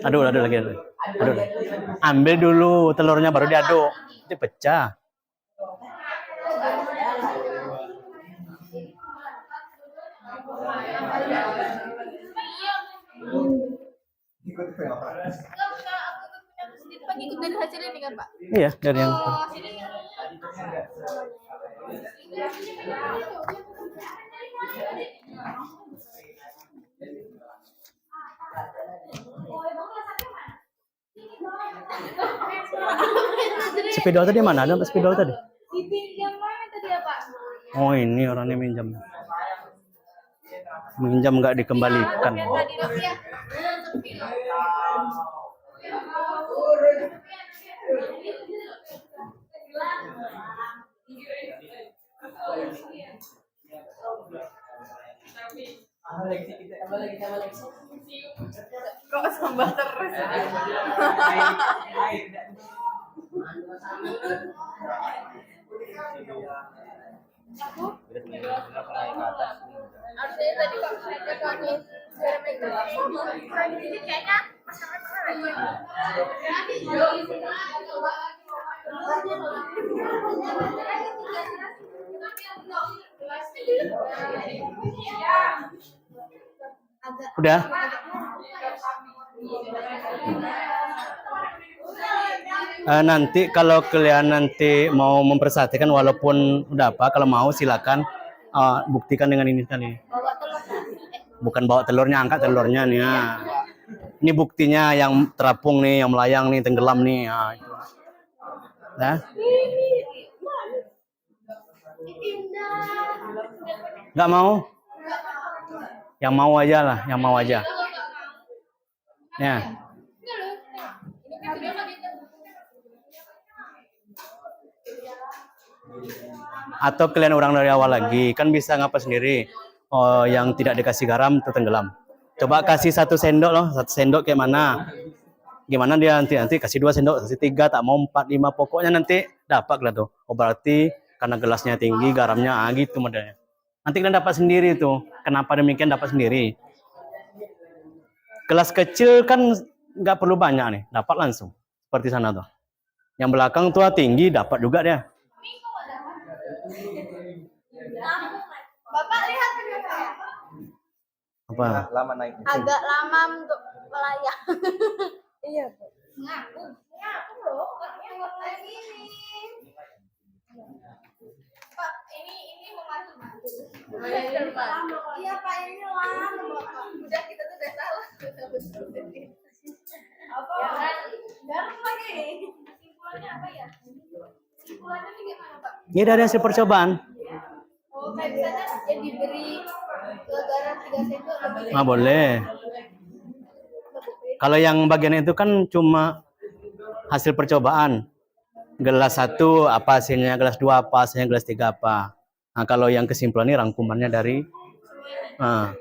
Aduk lagi. Aduk. Ambil dulu telurnya baru diaduk. Itu pecah. Ikut dari hasil ini kan Pak? Iya, dari yang spidol tadi mana? Ada spidol tadi? Yang mana tadi ya Pak? Oh ini orangnya minjam. Minjam nggak dikembalikan. Tadi dong ya. Kok sambal terus? Harusnya tadi kok saya kami garam itu. Ini kayaknya Udah? Nanti kalau kalian nanti mau mempersatikan walaupun udah apa, kalau mau silakan buktikan dengan ini kali. Bukan bawa telurnya, angkat telurnya nih. Ya. Ini buktinya yang terapung nih, yang melayang nih, tenggelam nih. Ya, itu. Nah. Nggak mau? Yang mau aja lah, yang mau aja. Ya. Atau kalian orang dari awal lagi, kan bisa ngapa sendiri. Oh, yang tidak dikasih garam itu tenggelam. Coba kasih 1 sendok loh, 1 sendok kayak mana? Gimana dia nanti kasih 2 sendok, kasih 3, tak mau 4, 5, pokoknya nanti dapat lah tuh. Oh berarti karena gelasnya tinggi, garamnya gitu modelnya. Nanti kalian dapat sendiri tuh. Kenapa demikian dapat sendiri? Gelas kecil kan nggak perlu banyak nih, dapat langsung. Seperti sana tuh. Yang belakang tuh tinggi, dapat juga dia. Bapak lihat Apa? Lama naik. agak lama untuk melayang. Iya, Bu. Ngaku loh, yang ini. Pak, ini membantu. Iya, Pak, ini lama, Bapak. Udah kita tuh udah salah. Apa? Garam lagi. Kesimpulannya apa ya? Kesimpulannya ini gimana, Pak? Ini dari hasil percobaan. Oh, kayak misalnya Ah, boleh. Kalau yang bagian itu kan cuma hasil percobaan. Gelas 1 apa hasilnya, gelas 2 apa hasilnya, gelas 3 apa. Nah, kalau yang kesimpulan ini rangkumannya dari ah.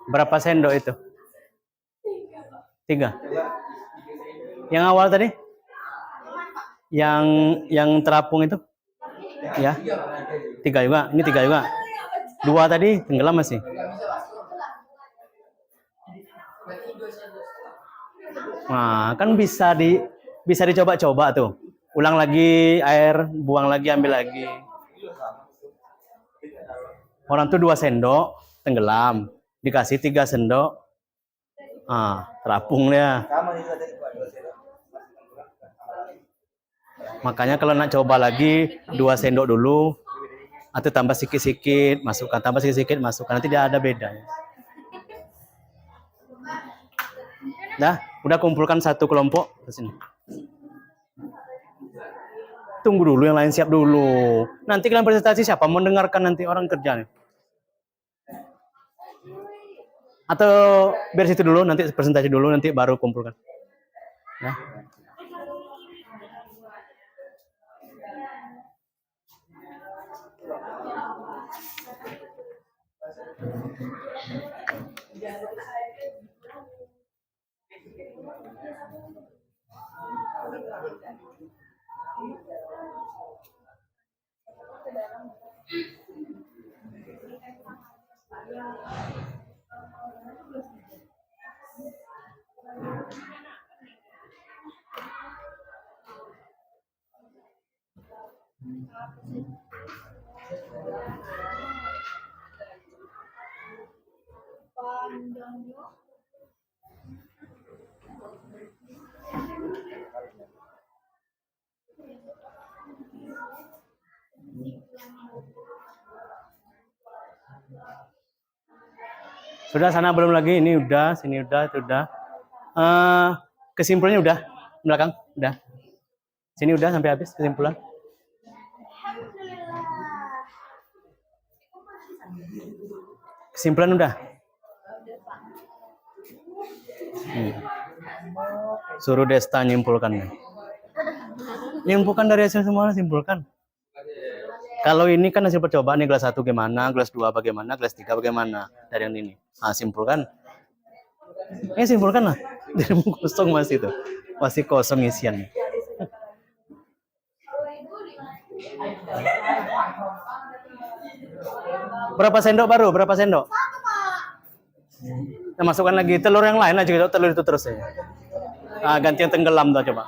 Berapa sendok itu? 3. Yang awal tadi? Yang terapung itu? Ya. 3 juga. Ini 3 juga. 2 tadi tenggelam masih. Nah, kan bisa dicoba-coba tuh. Ulang lagi air, buang lagi, ambil lagi. Orang tuh 2 sendok tenggelam, dikasih 3 sendok, terapung dia. Makanya kalau nak coba lagi 2 sendok dulu, atau tambah sikit-sikit, masukkan, tambah sikit-sikit, masukkan, nanti dia ada bedanya. Dah, udah kumpulkan 1 kelompok ke sini. Tunggu dulu, yang lain siap dulu. Nanti kalian presentasi siapa mau dengarkan nanti orang kerja nih. Atau biar situ dulu, nanti presentasi dulu, nanti baru kumpulkan. Ya. Sudah, sana belum lagi, ini udah, sini udah, itu udah. Kesimpulannya udah, belakang, udah. Sini udah sampai habis kesimpulan. Kesimpulan udah. Suruh Desta nyimpulkan. Nyimpulkan dari hasil semua, simpulkan. Kalau ini kan hasil percobaan nih, gelas 1 gimana, gelas 2 bagaimana, gelas 3 bagaimana dari yang ini. Simpulkan. Simpulkan lah. Dirimu kosong masih itu. Masih kosong isiannya. Berapa sendok baru? Berapa sendok? Nah, masukkan lagi telur yang lain aja, telur itu terus ya. Ganti yang tenggelam tuh coba.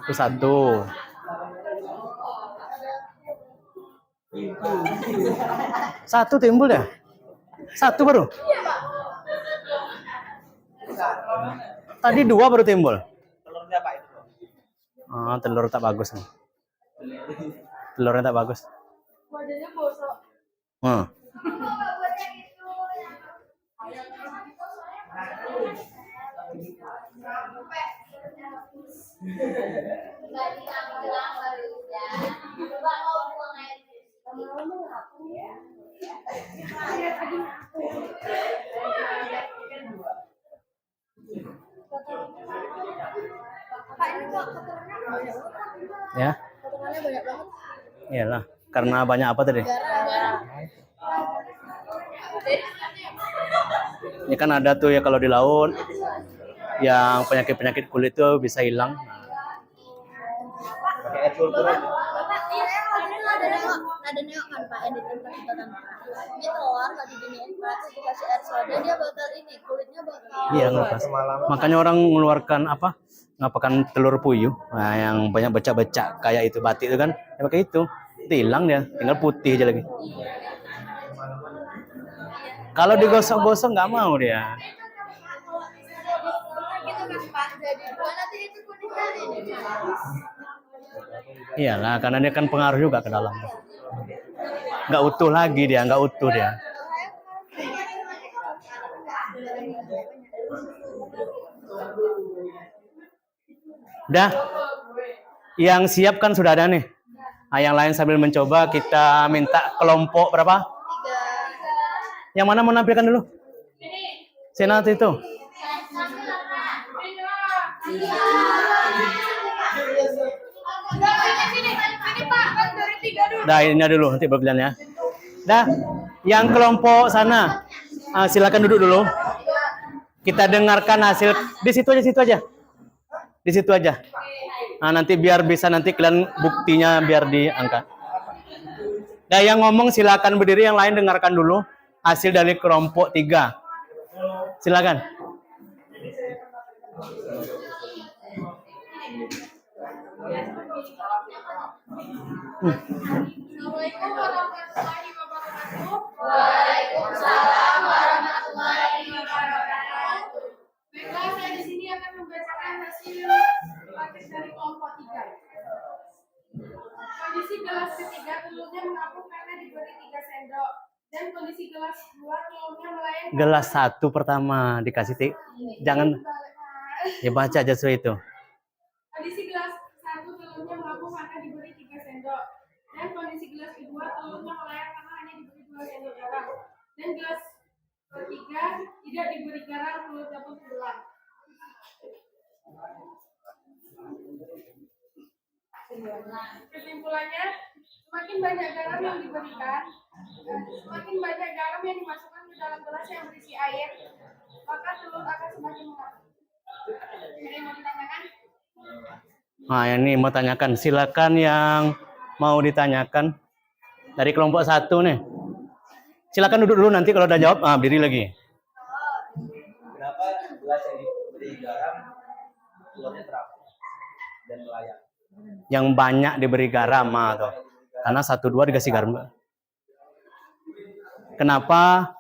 Itu 1. Satu timbul ya? 1 baru? Tadi 2 baru timbul. Telurnya Pak itu. Telur tak bagus nih. Telurnya tak bagus. Wajahnya bosok. Ya. Potongannya banyak banget. Iyalah, karena banyak apa tadi? Ini kan ada tuh ya kalau di laut yang penyakit-penyakit kulit tuh bisa hilang. Pakai air sulfur aja. Ada nengok kan Pak, yang di tempat kita kan Pak. Ini telur kalau diginiin Pak, dikasih air soda dia bakal ini kulitnya bakal. Iya, ngelupas. Makanya orang mengeluarkan apa? ngapakan telur puyuh, nah, yang banyak becak-becak kayak itu batik itu kan, ya pakai itu hilang dia, tinggal putih aja lagi. Kalau digosok-gosok nggak mau dia. Gitu kan Pak, jadi dua nanti itu kuningan ini. Iyalah, karena dia kan pengaruh juga ke dalam. Nggak utuh lagi dia, nggak utuh dia. Dah, yang siap kan sudah ada nih. Nah, yang lain sambil mencoba kita minta kelompok berapa? Yang mana mau nampilkan dulu? Senat itu. Dah, ini dulu nanti berjalan ya. Dah, yang kelompok sana silakan duduk dulu. Kita dengarkan hasil di situ aja. Di situ aja. Nah, nanti biar bisa nanti kalian buktinya biar diangkat. Dah, yang ngomong silakan berdiri, yang lain dengarkan dulu hasil dari kelompok 3. Silakan. Assalamualaikum warahmatullahi wabarakatuh. Waalaikumsalam warahmatullahi wabarakatuh. Baiklah, saya di sini akan membacakan hasil praktek dari kelompok 3. Kondisi gelas ketiga telurnya mengapung karena diberi 3 sendok. Dan kondisi gelas 2 telurnya melayang. Gelas 1 pertama dikasih jangan ya baca aja sesuai itu. Kondisi gelas 1 telurnya mengapung karena diberi 3 sendok. Dan kondisi gelas kedua telurnya melayang karena hanya diberi 2 sendok garam. Dan gelas ketiga tidak diberi garam, telurnya pun pulang. Kesimpulannya, semakin banyak garam yang diberikan, semakin banyak garam yang dimasukkan ke dalam gelas yang berisi air, maka telur akan semakin mengapung. Ada yang mau ditanyakan? Nah, ini mau tanyakan, silakan yang mau ditanyakan dari kelompok 1 nih. Silakan duduk dulu, nanti kalau udah jawab, berdiri lagi. Kenapa gelas yang diberi garam telurnya terapung dan melayang? Yang banyak diberi garam tuh. Karena 1, 2 dikasih garam. Kenapa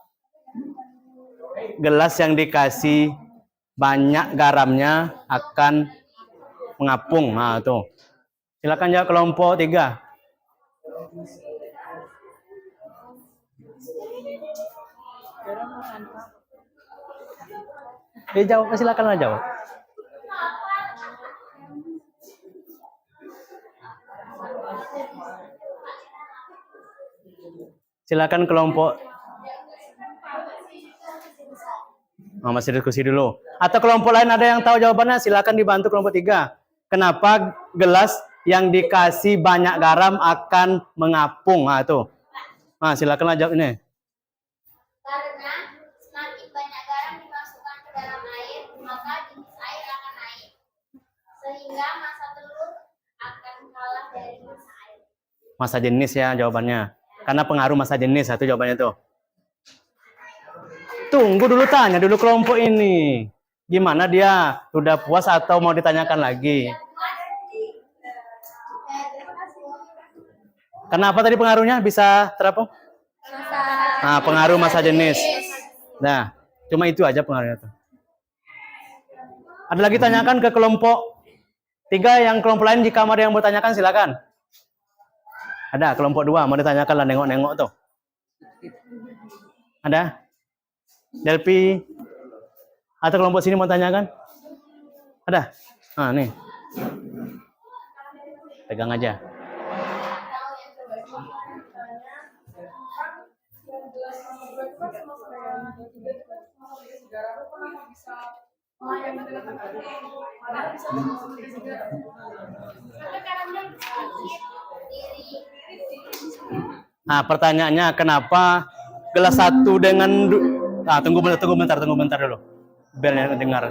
gelas yang dikasih banyak garamnya akan mengapung? Nah, tuh. Silakan jawab kelompok 3. Jawab, silakanlah jawab. Silakan kelompok. Masih diskusi dulu. Atau kelompok lain ada yang tahu jawabannya? Silakan dibantu kelompok 3. Kenapa gelas yang dikasih banyak garam akan mengapung? Nah, tuh. Nah, silakanlah jawab ini. Karena semakin banyak garam dimasukkan ke dalam air, maka jenis air akan naik. Sehingga massa telur akan kalah dari massa air. Massa jenis ya jawabannya. Karena pengaruh massa jenis, satu jawabannya tuh. Tunggu dulu, tanya dulu kelompok ini. Gimana dia? Sudah puas atau mau ditanyakan lagi? Kenapa tadi pengaruhnya bisa terapung? Nah, pengaruh massa jenis. Nah, cuma itu aja pengaruhnya tuh. Ada lagi tanyakan ke kelompok 3, yang kelompok lain jika ada yang mau tanyakan silakan. Ada kelompok 2 mau ditanyakan lah, nengok-nengok tuh. Ada? Delpi atau kelompok sini mau tanyakan? Ada? Nah, nih. Pegang aja. Nah, pertanyaannya kenapa gelas 1 dengan tunggu bentar dulu. Belnya dengar.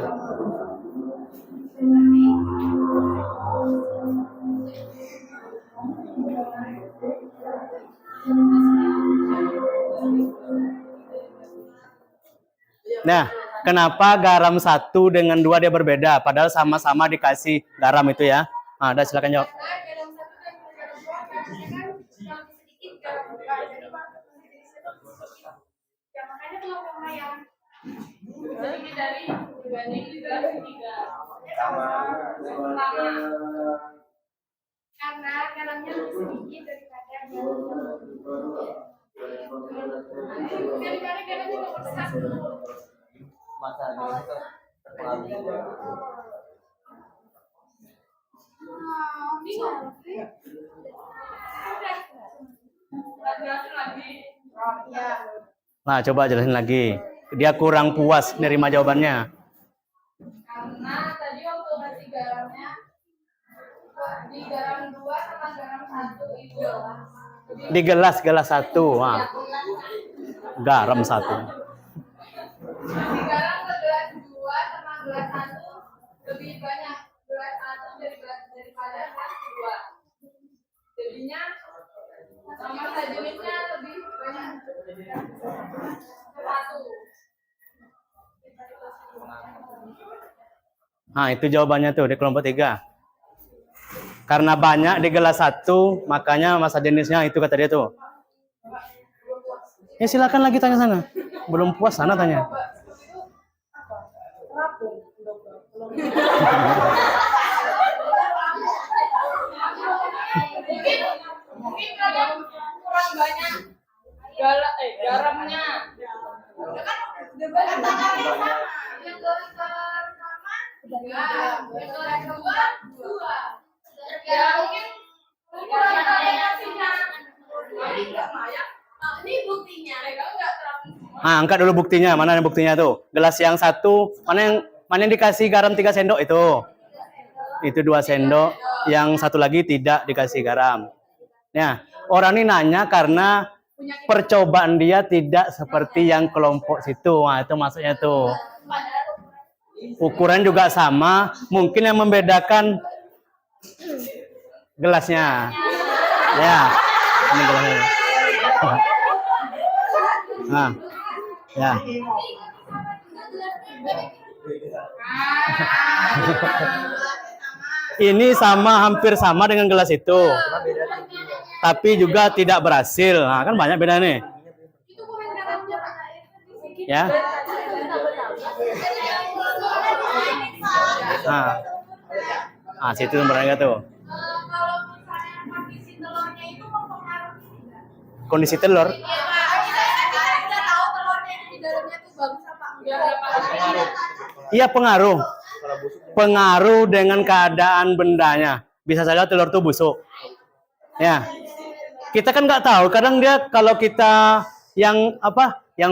Nah, Kenapa garam 1 dengan 2 dia berbeda? Padahal sama-sama dikasih garam itu ya. Nah, udah silakan jawab. Karena garam satu dan garam dua garamnya kan yang sedikit garam dua, jadi maksudnya itu sedikit. Ya makanya kalau sama yang sedikit dari dibanding gelas ketiga. Sama. Karena garamnya lebih sedikit daripada garamnya nomor 1. Nah, coba jelasin lagi. Dia kurang puas nerima jawabannya. Karena tadi waktu ngasih garamnya di garam 2 sama garam 1 itu Di gelas 1. Nah, garam 1. di garam ke gelas 2 sama gelas 1 lebih banyak gelas 1 daripada gelas 2. Jadinya sama sejenisnya lebih banyak 1. Nah, itu jawabannya tuh di kelompok 3. Karena banyak di gelas 1, makanya masa jenisnya itu kata dia tuh. Ya silakan lagi tanya sana. Belum puas sana tanya. Mungkin kalian kurang banyak garamnya. Kan udah banyak garamnya sama. Yang gelas pertama 3, yang gelas kedua 2. Ya mungkin kurang kombinasinya. Ini enggak banyak. Ini buktinya. Enggak terlalu. Nah, angkat dulu buktinya. Mana yang buktinya tuh? Gelas yang 1, mana yang dikasih garam 3 sendok itu? Itu 2 sendok. Yang 1 lagi tidak dikasih garam. Ya, orang ini nanya karena percobaan dia tidak seperti yang kelompok situ. Nah, itu maksudnya tuh. Ukuran juga sama, mungkin yang membedakan gelasnya. Ya, ini gelasnya. Nah, ya. Ini hampir sama dengan gelas itu. Tapi juga tidak berhasil. Nah, kan banyak beda nih. Itu kurang garamnya, Pak. Ya. Nah, situ berangkat tuh. Kalau misalnya kondisi telurnya itu mempengaruhi enggak? Kondisi telur. Iya, Pak. Kita udah tahu telurnya di dalamnya tuh bagus apa enggak. Iya, pengaruh. Pengaruh dengan keadaan bendanya. Bisa saja telur tuh busuk. Ya. Kita kan nggak tahu. Kadang dia kalau kita yang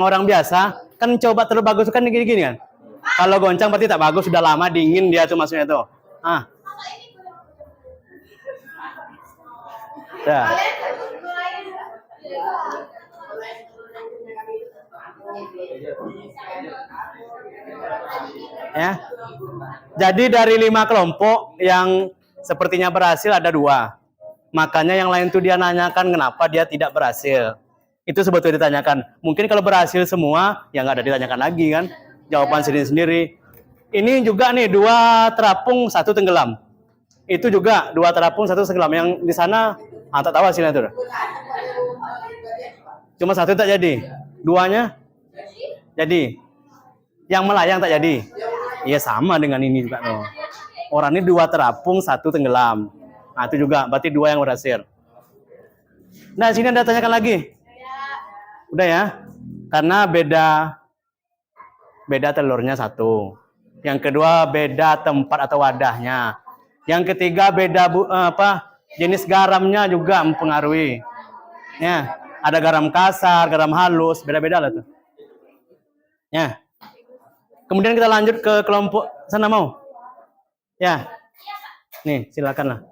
orang biasa kan coba telur bagus kan gini-gini kan. Kalau goncang berarti tak bagus, sudah lama dingin dia tuh maksudnya tuh. Ah. Ya. Ya. Jadi dari 5 kelompok yang sepertinya berhasil ada 2. Makanya yang lain tuh dia nanyakan kenapa dia tidak berhasil. Itu sebetulnya ditanyakan. Mungkin kalau berhasil semua, ya nggak ada ditanyakan lagi kan. Jawaban sendiri-sendiri. Ini juga nih 2 terapung 1 tenggelam. Itu juga 2 terapung 1 tenggelam. Yang di sana, tak tahu hasilnya tuh. Cuma 1 tak jadi. 2-nya jadi. Yang melayang tak jadi. Iya sama dengan ini juga tuh. Orang ini 2 terapung 1 tenggelam. Nah itu juga berarti 2 yang berhasil. Nah sini Anda tanyakan lagi. Udah ya. Karena beda telurnya 1. Yang kedua beda tempat atau wadahnya. Yang ketiga beda jenis garamnya juga mempengaruhi. Ya, ada garam kasar, garam halus, beda-beda lah tuh. Ya. Kemudian kita lanjut ke kelompok sana mau. Ya. Nih, silakanlah.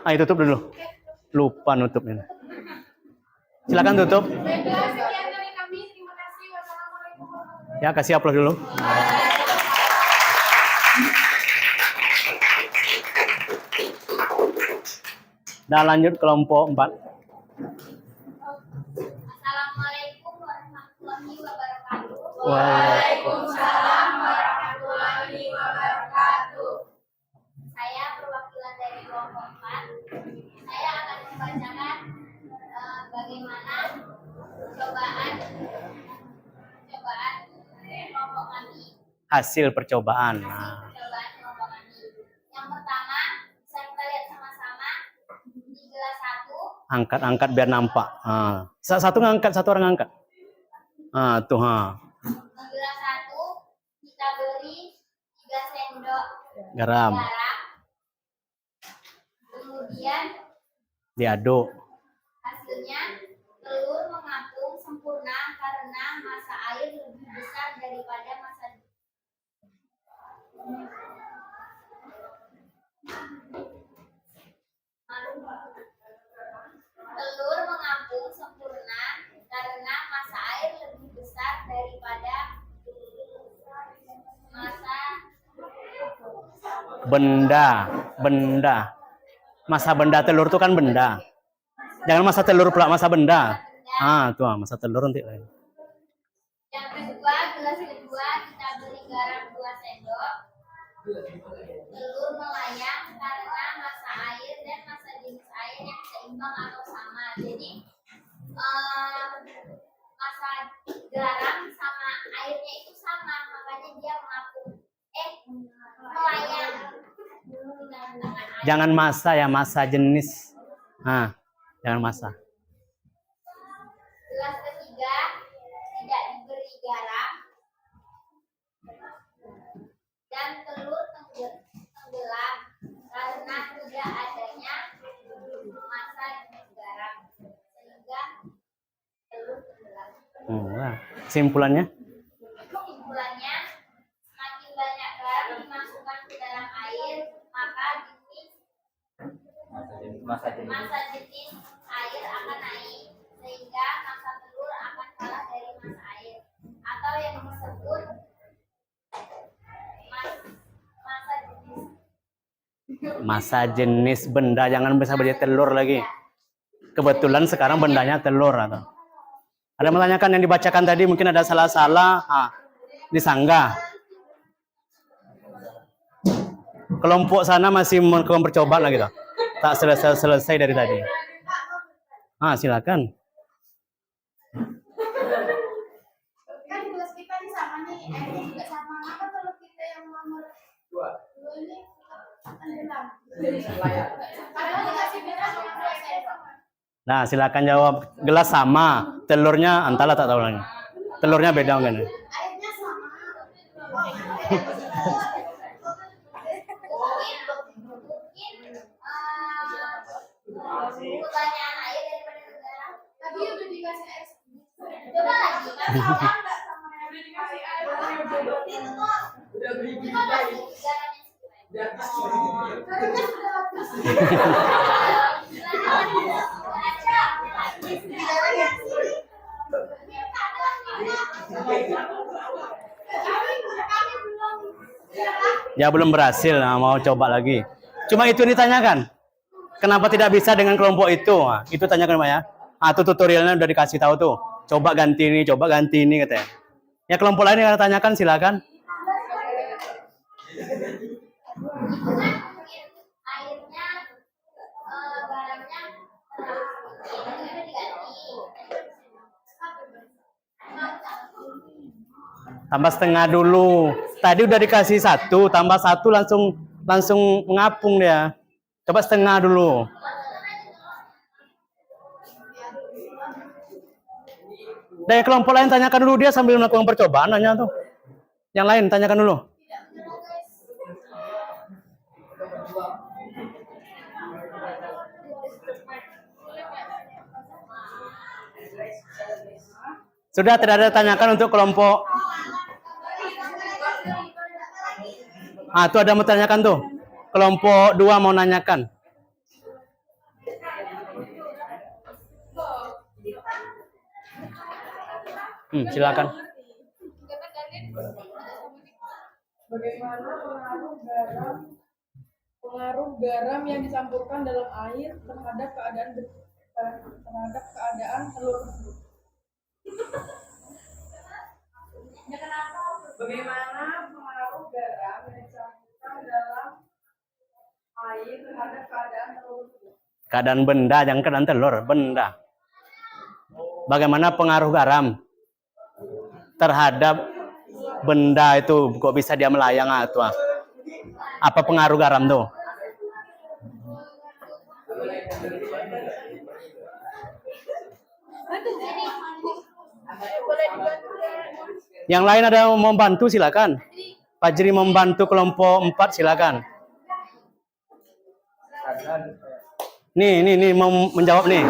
Ayo tutup dulu. Lupa nutupnya. Silakan tutup. Baiklah, sekian dari kami. Terima kasih. Wassalamualaikum warahmatullahi wabarakatuh. Ya, kasih aplaus dulu. Dan lanjut kelompok 4. Assalamualaikum warahmatullahi Waalaikumsalam warahmatullahi wabarakatuh. Saya perwakilan dari kelompok 4. Saya akan membacakan bagaimana cobaan kelompok kami. Hasil percobaan. Hasil Nah, percobaan kelompok kami. Yang pertama, bisa kita lihat sama-sama di gelas 1. angkat biar nampak. Satu ngangkat, satu orang ngangkat. Tuh. Di gelas 1 kita beri 3 sendok Garam. garam. Kemudian Diaduk. hasilnya telur mengapung sempurna karena massa air lebih besar daripada massa telur mengapung sempurna karena massa air lebih besar daripada massa Benda. Masa benda telur tuh kan benda. Jangan masa telur pula, masa benda. Tuh masa telur nanti lain. Yang kedua, gelas kedua kita beri garam 2 sendok. Telur melayang karena massa air dan massa jenis air yang seimbang atau sama. Jadi massa garam sama airnya itu sama, makanya dia mengapung. Melayang. Jangan masa ya, masa jenis. Jangan masa. Gelas ketiga tidak diberi garam dan telur tenggelam karena tidak adanya massa jenis garam sehingga telur tenggelam. Kesimpulannya? Kesimpulannya, semakin banyak garam dimasukkan ke dalam air, maka massa jenis air akan naik sehingga massa telur akan kalah dari massa air atau yang disebut Masa jenis benda, jangan bisa beli telur lagi. Kebetulan sekarang bendanya telur atau. Ada yang menanyakan yang dibacakan tadi mungkin ada salah-salah, disanggah. Kelompok sana masih percobaan lagi toh. Tak selesai dari tadi. Silakan. Kan gelas kita ini sama nih, airnya juga sama. Kenapa kalau kita yang nomor 2 ini tenggelam? Padahal dikasih garam cuma 2 sendok. Nah, silakan jawab. Gelas sama, telurnya antara tak tahu lagi. Telurnya beda kan? Airnya sama. mungkin pertanyaan air daripada garam. Tadi udah dikasih air. Coba lagi. Sama enggak sama yang udah dikasih air? Itu kok Udah beli coba lagi garamnya Garamnya sudah habis. Ya belum berhasil, mau coba lagi. Cuma itu yang ditanyakan. Kenapa tidak bisa dengan kelompok itu? Itu tanyakan Pak ya. Itu tutorialnya udah dikasih tahu tuh. Coba ganti ini katanya. Ya kelompok lain yang tanyakan silakan. airnya garamnya Tambah setengah dulu. Tadi udah dikasih 1, tambah 1 langsung mengapung dia. Coba setengah dulu. Dan kelompok lain tanyakan dulu, dia sambil melakukan percobaan nanya tuh. Yang lain tanyakan dulu. Sudah tidak ada tanyakan untuk kelompok. Tuh ada mau tanyakan tuh. Kelompok 2 mau nanyakan. Silakan. Bagaimana pengaruh garam yang dicampurkan dalam air terhadap keadaan telur tersebut? Bagaimana pengaruh garam yang dicampurkan dalam air terhadap keadaan telur? Keadaan benda, jangan keadaan telur, benda. Bagaimana pengaruh garam terhadap benda itu, kok bisa dia melayang tuh? Apa pengaruh garam tuh? Yang lain ada yang mau membantu silakan. Fajri membantu kelompok 4 silakan. Nih mau menjawab nih.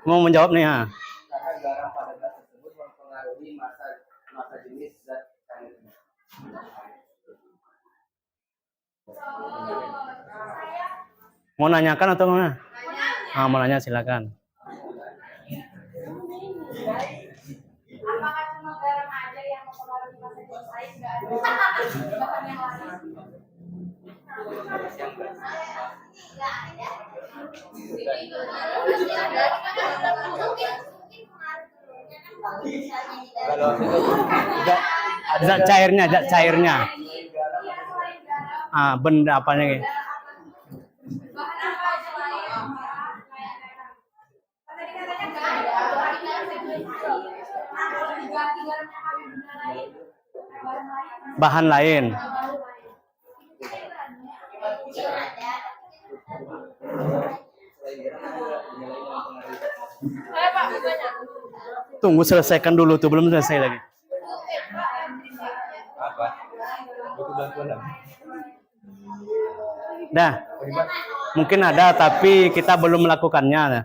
Mau menjawab nih ha. Karena garam pada gas tersebut mempengaruhi masa jenis zat cairnya. Mau nanyakan atau mana? Mau nanya silakan. Apakah cuma garam aja yang mempengaruhi masa jenis air? Nggak ada bahan yang lain? Zat cairnya, zat cairnya. Benda apanya nih? Bahan apa aja lain? Tadi katanya nggak ada. Kalau diganti garamnya pakai benda lain, Bahan lain. Saya Pak, bertanya. Tunggu selesaikan dulu tuh, belum selesai lagi. Apa? Butuh bantuan apa? Dah. Mungkin ada tapi kita belum melakukannya.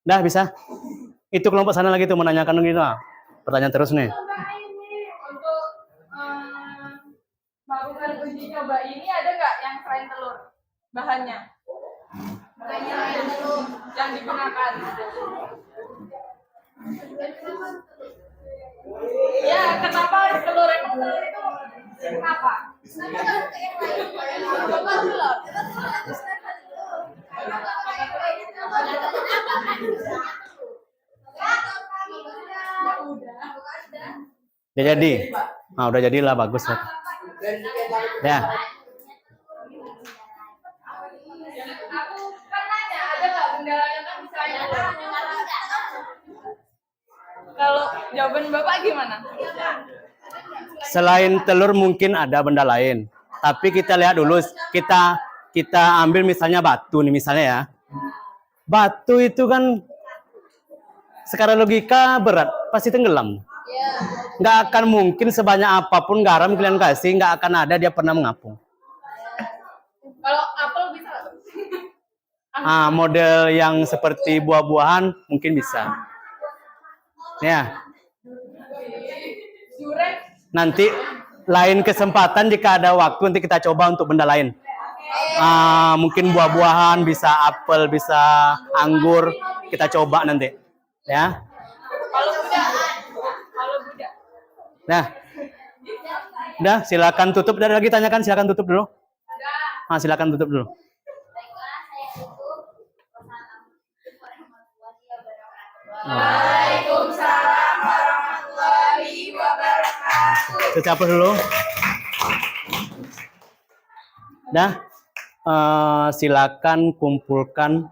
Dah bisa. Itu kelompok sana lagi tuh menanyakan gitu. Pertanyaan terus nih. Untuk melakukan uji coba ini ada nggak yang selain telur bahannya? Yang digunakan. Ya, kenapa harus telur? Emang telur itu kenapa? Udah jadi. Udah jadilah bagus lah. Ya. Aku kan nanya, ada nggak benda lain yang bisa Kalau jawaban Bapak gimana? Selain telur mungkin ada benda lain. Tapi kita lihat dulu, kita ambil misalnya batu nih misalnya ya. Batu itu kan secara logika berat, pasti tenggelam. Nggak akan mungkin sebanyak apapun garam kalian kasih, nggak akan ada dia pernah mengapung. Kalau apel bisa nggak? Model yang seperti buah-buahan mungkin bisa. Ya. Jurek Nanti lain kesempatan jika ada waktu nanti kita coba untuk benda lain. Mungkin buah-buahan, bisa apel, bisa anggur, kita coba nanti. Ya. kalau budak. Nah. Udah, silakan tutup. Ada lagi tanyakan, silakan tutup dulu. Silakan tutup dulu. Waalaikumsalam warahmatullahi wabarakatuh. Siapa dulu? Dah, silakan kumpulkan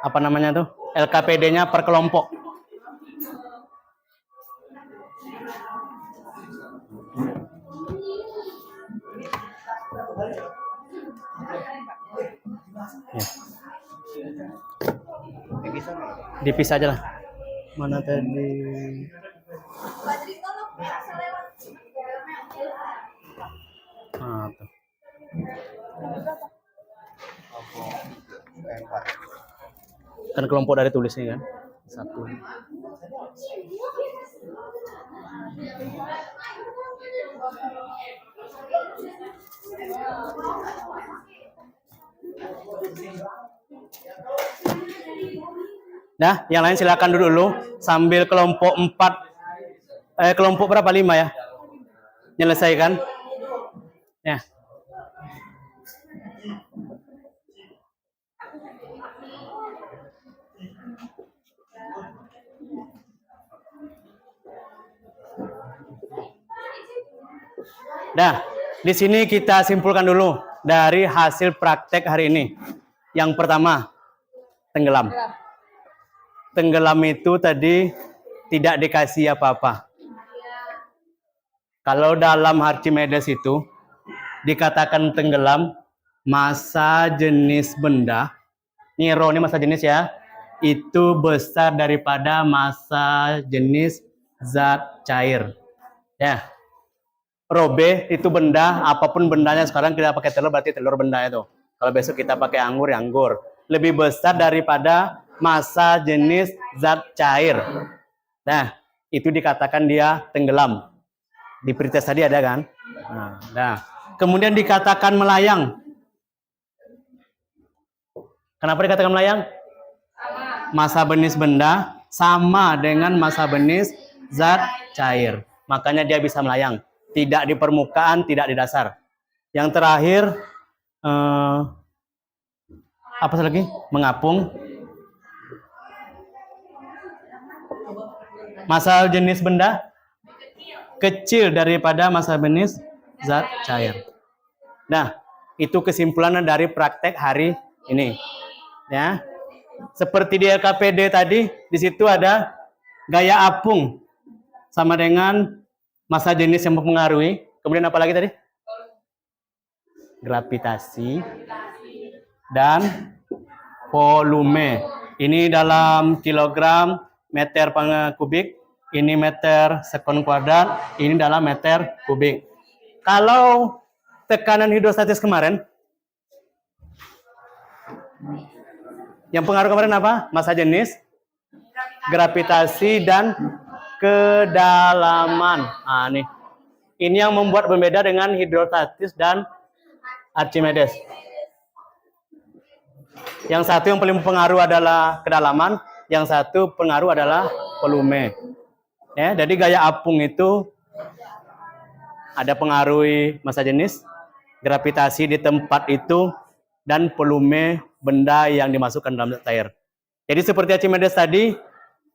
apa namanya tuh LKPD-nya per kelompok. Ya. Dipisah aja lah. Mana tadi? Tuh. Kan kelompok dari tulisnya kan satu. Nah, yang lain silakan duduk dulu sambil kelompok 4 kelompok berapa 5 ya? Nyelesaikan. Ya. Nah, di sini kita simpulkan dulu dari hasil praktek hari ini. Yang pertama, tenggelam. Tenggelam itu tadi tidak dikasih apa-apa. Kalau dalam Archimedes itu dikatakan tenggelam, massa jenis benda, ini rho ini massa jenis ya, itu besar daripada massa jenis zat cair. Ya. Rho B itu benda, apapun bendanya, sekarang kita pakai telur berarti telur benda itu. Kalau besok kita pakai anggur, ya anggur. Lebih besar daripada massa jenis zat cair. Nah, itu dikatakan dia tenggelam. Di pretest tadi ada kan? Nah, kemudian dikatakan melayang. Kenapa dikatakan melayang? Massa jenis benda sama dengan massa jenis zat cair. Makanya dia bisa melayang. Tidak di permukaan, tidak di dasar. Yang terakhir, apa lagi? Mengapung. Massa jenis benda kecil daripada massa jenis zat cair. Nah, itu kesimpulan dari praktek hari ini. Ya, seperti di LKPD tadi, di situ ada gaya apung sama dengan massa jenis yang mempengaruhi. Kemudian apa lagi tadi? Gravitasi dan volume. Ini dalam kilogram meter kubik, ini meter sekon kuadrat, ini dalam meter kubik. Kalau tekanan hidrostatis kemarin, yang pengaruh kemarin apa? Massa jenis, gravitasi, dan kedalaman. Nah, nih. Ini yang membuat berbeda dengan hidrostatis dan Archimedes. Yang satu yang paling pengaruh adalah kedalaman, yang satu pengaruh adalah volume. Ya, jadi gaya apung itu ada pengaruhi massa jenis, gravitasi di tempat itu, dan volume benda yang dimasukkan dalam zat cair. Jadi seperti Archimedes tadi,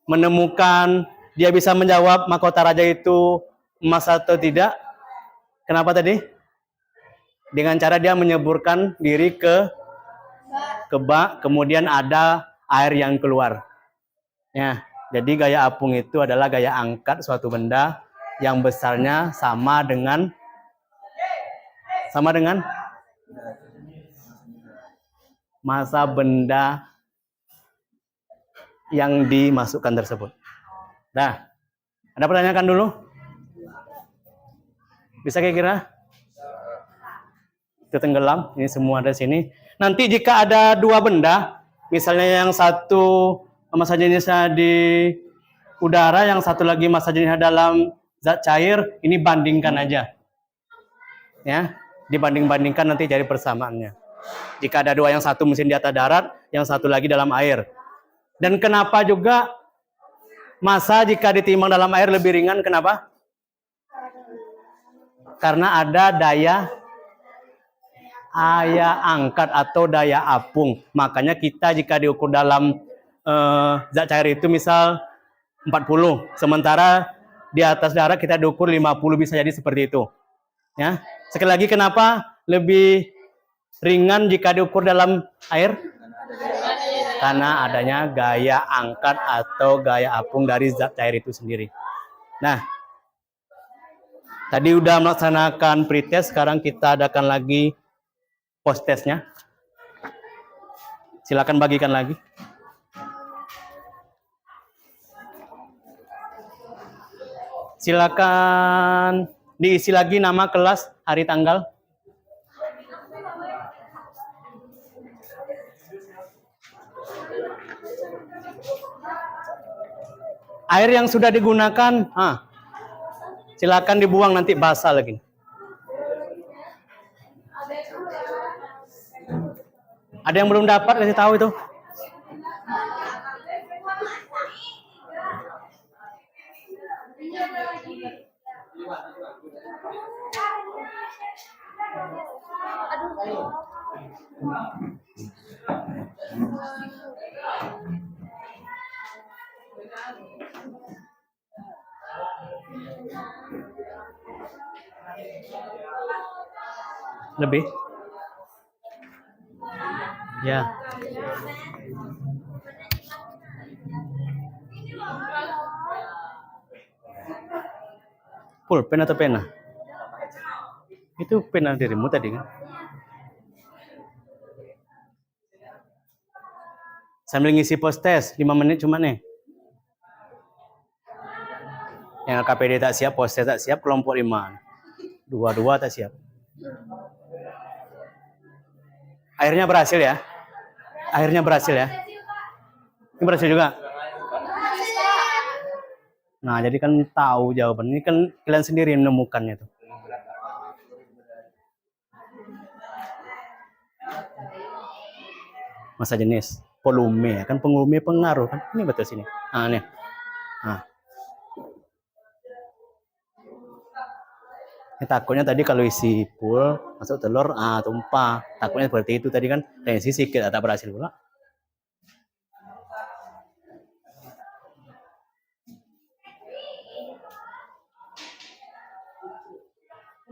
menemukan dia bisa menjawab mahkota raja itu emas atau tidak. Kenapa tadi? Dengan cara dia menyeburkan diri ke bak, kemudian ada air yang keluar. Ya, jadi gaya apung itu adalah gaya angkat suatu benda yang besarnya sama dengan massa benda yang dimasukkan tersebut. Nah, ada pertanyaan dulu? Bisa kira-kira? Itu tenggelam, ini semua ada sini. Nanti jika ada dua benda, misalnya yang satu massa jenisnya di udara, yang satu lagi massa jenisnya dalam zat cair, ini bandingkan aja. Ya, dibanding-bandingkan nanti cari persamaannya. Jika ada dua, yang satu mesin di atas darat, yang satu lagi dalam air. Dan kenapa juga massa jika ditimbang dalam air lebih ringan, kenapa? Karena ada daya angkat atau daya apung. Makanya kita jika diukur dalam zat cair itu misal 40, sementara di atas darat kita diukur 50, bisa jadi seperti itu. Ya. Sekali lagi, kenapa lebih ringan jika diukur dalam air? Karena adanya gaya angkat atau gaya apung dari zat cair itu sendiri. Nah, tadi udah melaksanakan pretest, sekarang kita adakan lagi post testnya. Silakan bagikan lagi. Silakan diisi lagi nama, kelas, hari, tanggal. Air yang sudah digunakan, silakan dibuang, nanti basah lagi. Ada yang belum dapat, kasih tahu itu. Lebih? Ya. Pulpen atau pena? Itu pena dirimu tadi kan? Sambil ngisi post test 5 menit cuma nih. Yang LKPD tak siap, post test tak siap, kelompok 5. Dua-dua tak siap. Akhirnya berhasil ya? Akhirnya berhasil ya? Ini berhasil juga? Nah, jadi kan tahu jawaban. Ini kan kalian sendiri yang menemukannya tuh. Masa jenis, volume, kan volume pengaruh kan? Ini betul sini. Ah, nih. Nah. Ini takutnya tadi kalau isi full masuk telur, tumpah. Takutnya seperti itu tadi kan. Dan isi sedikit, tak berhasil pula.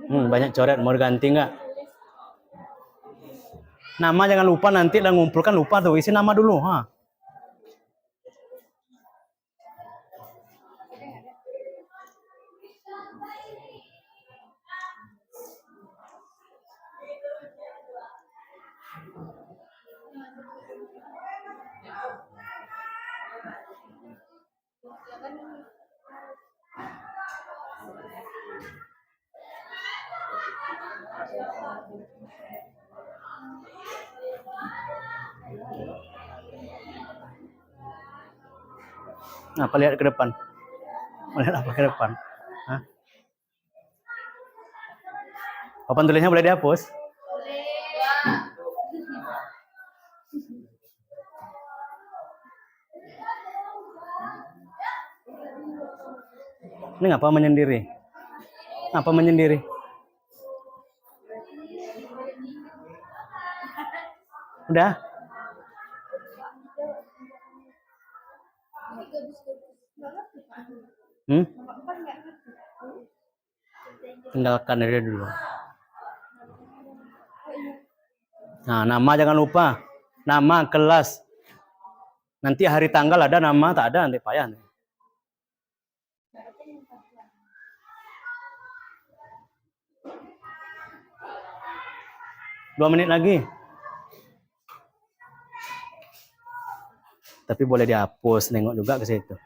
Banyak coret, mau ganti nggak? Nama jangan lupa, nanti dan ngumpulkan lupa tuh, isi nama dulu. Apa lihat ke depan? Melihat apa ke depan? Hah? Papan tulisnya boleh dihapus? Ini ngapa menyendiri? Ngapa menyendiri? Udah? Tinggalkan aja dulu. Nah, nama jangan lupa. Nama, kelas. Nanti hari tanggal ada nama, tak ada nanti payah. 2 menit lagi. Tapi boleh dihapus, nengok juga ke situ.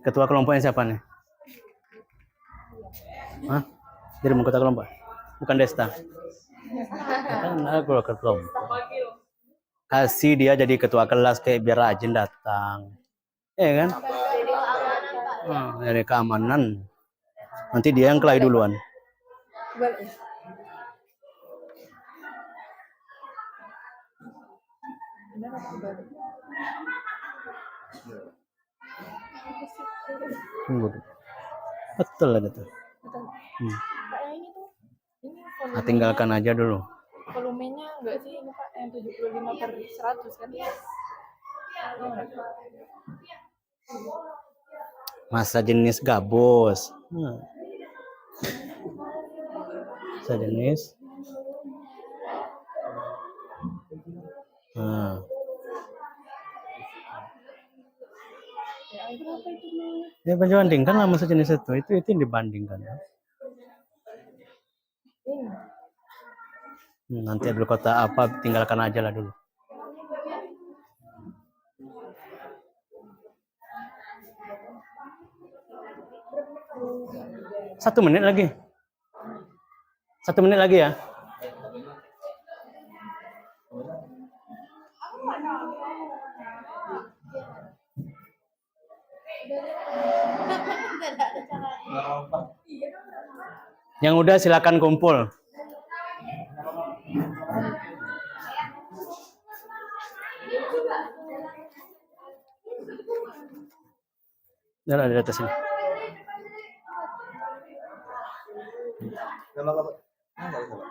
Ketua kelompoknya siapa nih? Hah? Dirimu ketua kelompok? Bukan Desta? Kan aku ketua kelompok. Kasih dia jadi ketua kelas kayak biar rajin datang. Kan? Dari keamanan. Nanti dia yang kelahi duluan. Betul ada tuh. Tinggalkan aja dulu. Volumenya enggak sih ini Pak yang 75/100 kan? Masa jenis gabus. Masa jenis. Ya bandingkan lah masa jenis itu yang dibandingkan. Nanti ambil kota apa, tinggalkan aja lah dulu. Satu menit lagi. 1 menit lagi ya. Yang udah silakan kumpul. Udah ada di atas ini. Nama kamu?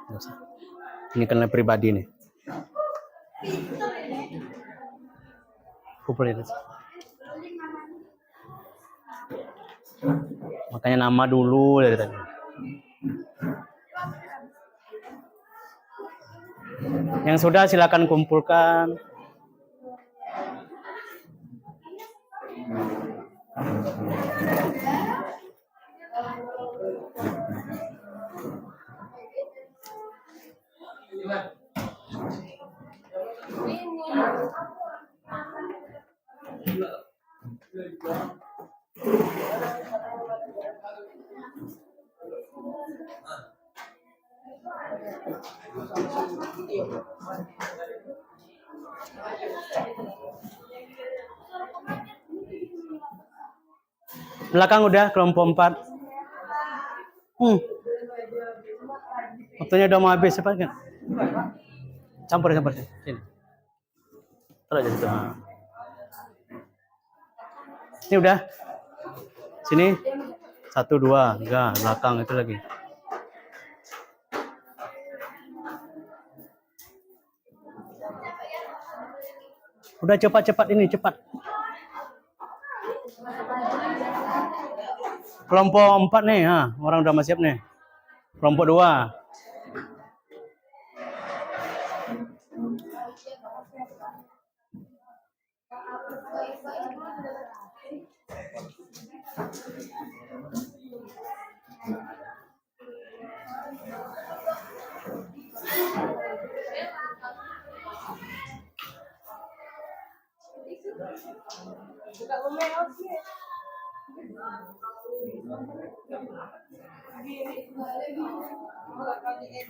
Nggak usah. Ini karena pribadi nih. Kumpul di atas. Makanya nama dulu dari tadi. Yang sudah silakan kumpulkan. Belakang udah kelompok 4. Waktunya udah mau habis, cepat kan? Campur. Sini. Terus aja situ. Ini udah. Sini. 1, 2, enggak, belakang itu lagi. Udah cepat ini, cepat. Kelompok 4 nih, orang udah siap nih. Kelompok 2.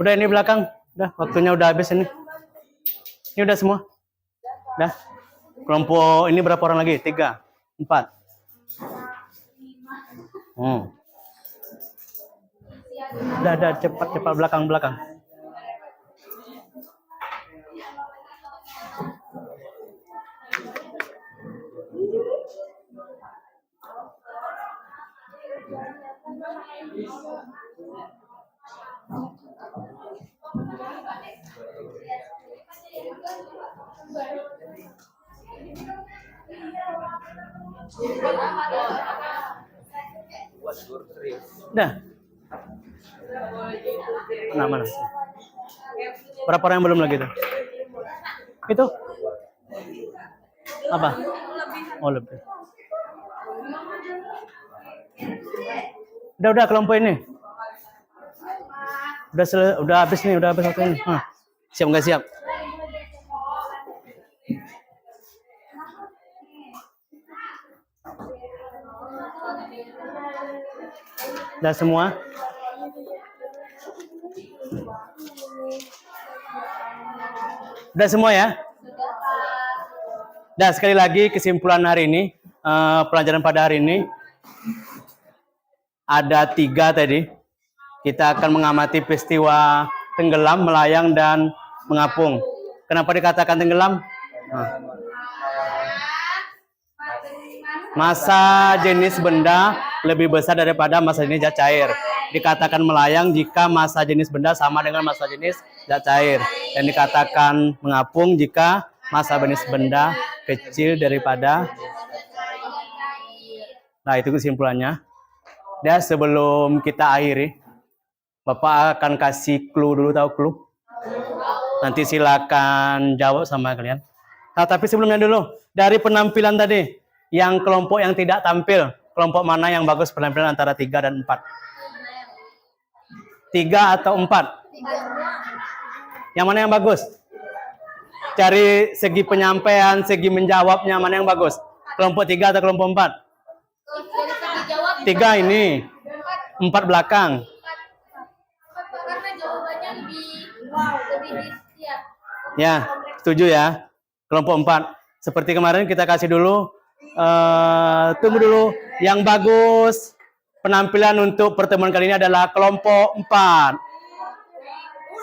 Udah ini belakang, udah waktunya udah habis ini. Ini udah semua. Udah. Kelompok ini berapa orang lagi? 3, 4. Udah cepat belakang. Udah. Mana? Berapa orang yang belum lagi tuh? Itu? Apa? Oh, lebih. Udah kelompok ini. Udah habis waktu ini. Siap nggak siap? Udah semua? Udah semua ya? Udah, sekali lagi kesimpulan hari ini, pelajaran pada hari ini ada 3 tadi. Kita akan mengamati peristiwa tenggelam, melayang, dan mengapung. Kenapa dikatakan tenggelam? Massa jenis benda lebih besar daripada massa jenis zat cair. Dikatakan melayang jika massa jenis benda sama dengan massa jenis zat cair. Dan dikatakan mengapung jika massa jenis benda kecil daripada. Nah, itu kesimpulannya. Dan sebelum kita akhiri, Bapak akan kasih clue dulu, tahu clue? Nanti silakan jawab sama kalian. Nah, tapi sebelumnya dulu, dari penampilan tadi, yang kelompok yang tidak tampil, kelompok mana yang bagus penampilan antara 3 dan 4? 3 atau 4? Yang mana yang bagus? Cari segi penyampaian, segi menjawabnya, mana yang bagus? Kelompok 3 atau kelompok 4? 3 ini, 4 belakang. Karena jawabannya lebih siap. Ya, setuju ya. Kelompok 4. Seperti kemarin kita kasih dulu, tunggu dulu. Yang bagus penampilan untuk pertemuan kali ini adalah kelompok 4.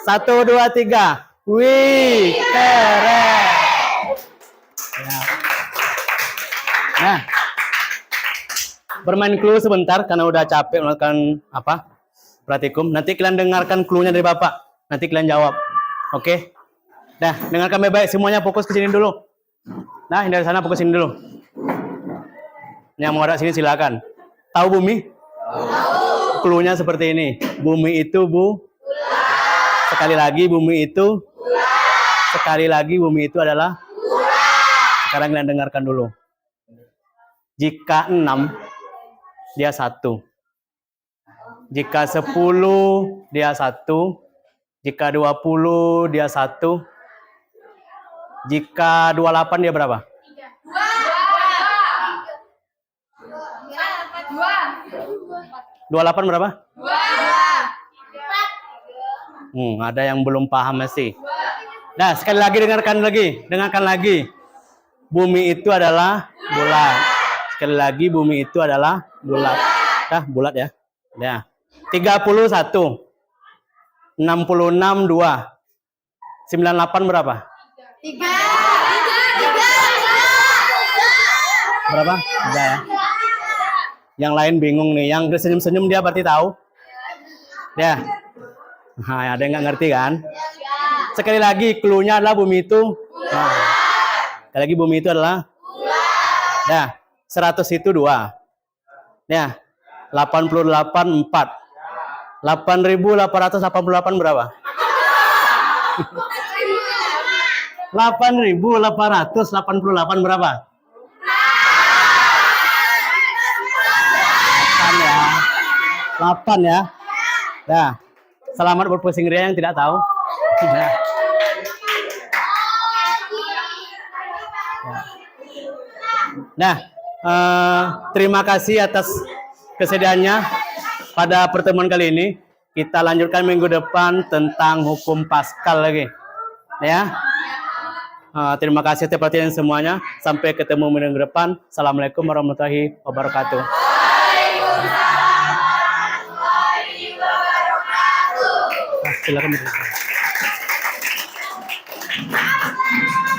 1, 2, 3. Wih, keren. Ya. Nah, bermain clue sebentar karena udah capek melakukan praktikum. Nanti kalian dengarkan clue-nya dari Bapak. Nanti kalian jawab. Oke? Nah, dengarkan baik-baik semuanya, fokus ke sini dulu. Nah, yang dari sana fokus sini dulu. Yang mau ada sini silakan. Tahu bumi? Tahu. Clue-nya seperti ini. Bumi itu bulat. Sekali lagi bumi itu bulat. Sekali lagi bumi itu adalah bulat. Sekarang kalian dengarkan dulu. Jika 6, dia 1. Jika 10, dia 1. Jika 20, dia 1. Jika 28, dia berapa? 28 berapa? 2. Ada yang belum paham masih. Nah, sekali lagi dengarkan lagi. Bumi itu adalah bulat. Sekali lagi bumi itu adalah bulat. Bulat ya. Ya. 31. 66 2. 98 berapa? 3. Berapa? 3 ya. Yang lain bingung nih. Yang senyum-senyum dia berarti tahu? Ya. Nah, ada yang nggak ngerti kan? Sekali lagi clue-nya adalah bumi itu. Nah. Sekali lagi bumi itu adalah. Ya. 100 itu 2. Ya. 88 4. 8.888 berapa? 8.888 berapa? 8 ya. Nah, selamat berpusing ria yang tidak tahu. Nah, terima kasih atas kesediaannya pada pertemuan kali ini. Kita lanjutkan minggu depan tentang hukum Paskal lagi. Ya. Terima kasih atas perhatian semuanya. Sampai ketemu minggu depan. Assalamualaikum warahmatullahi wabarakatuh. Silakan.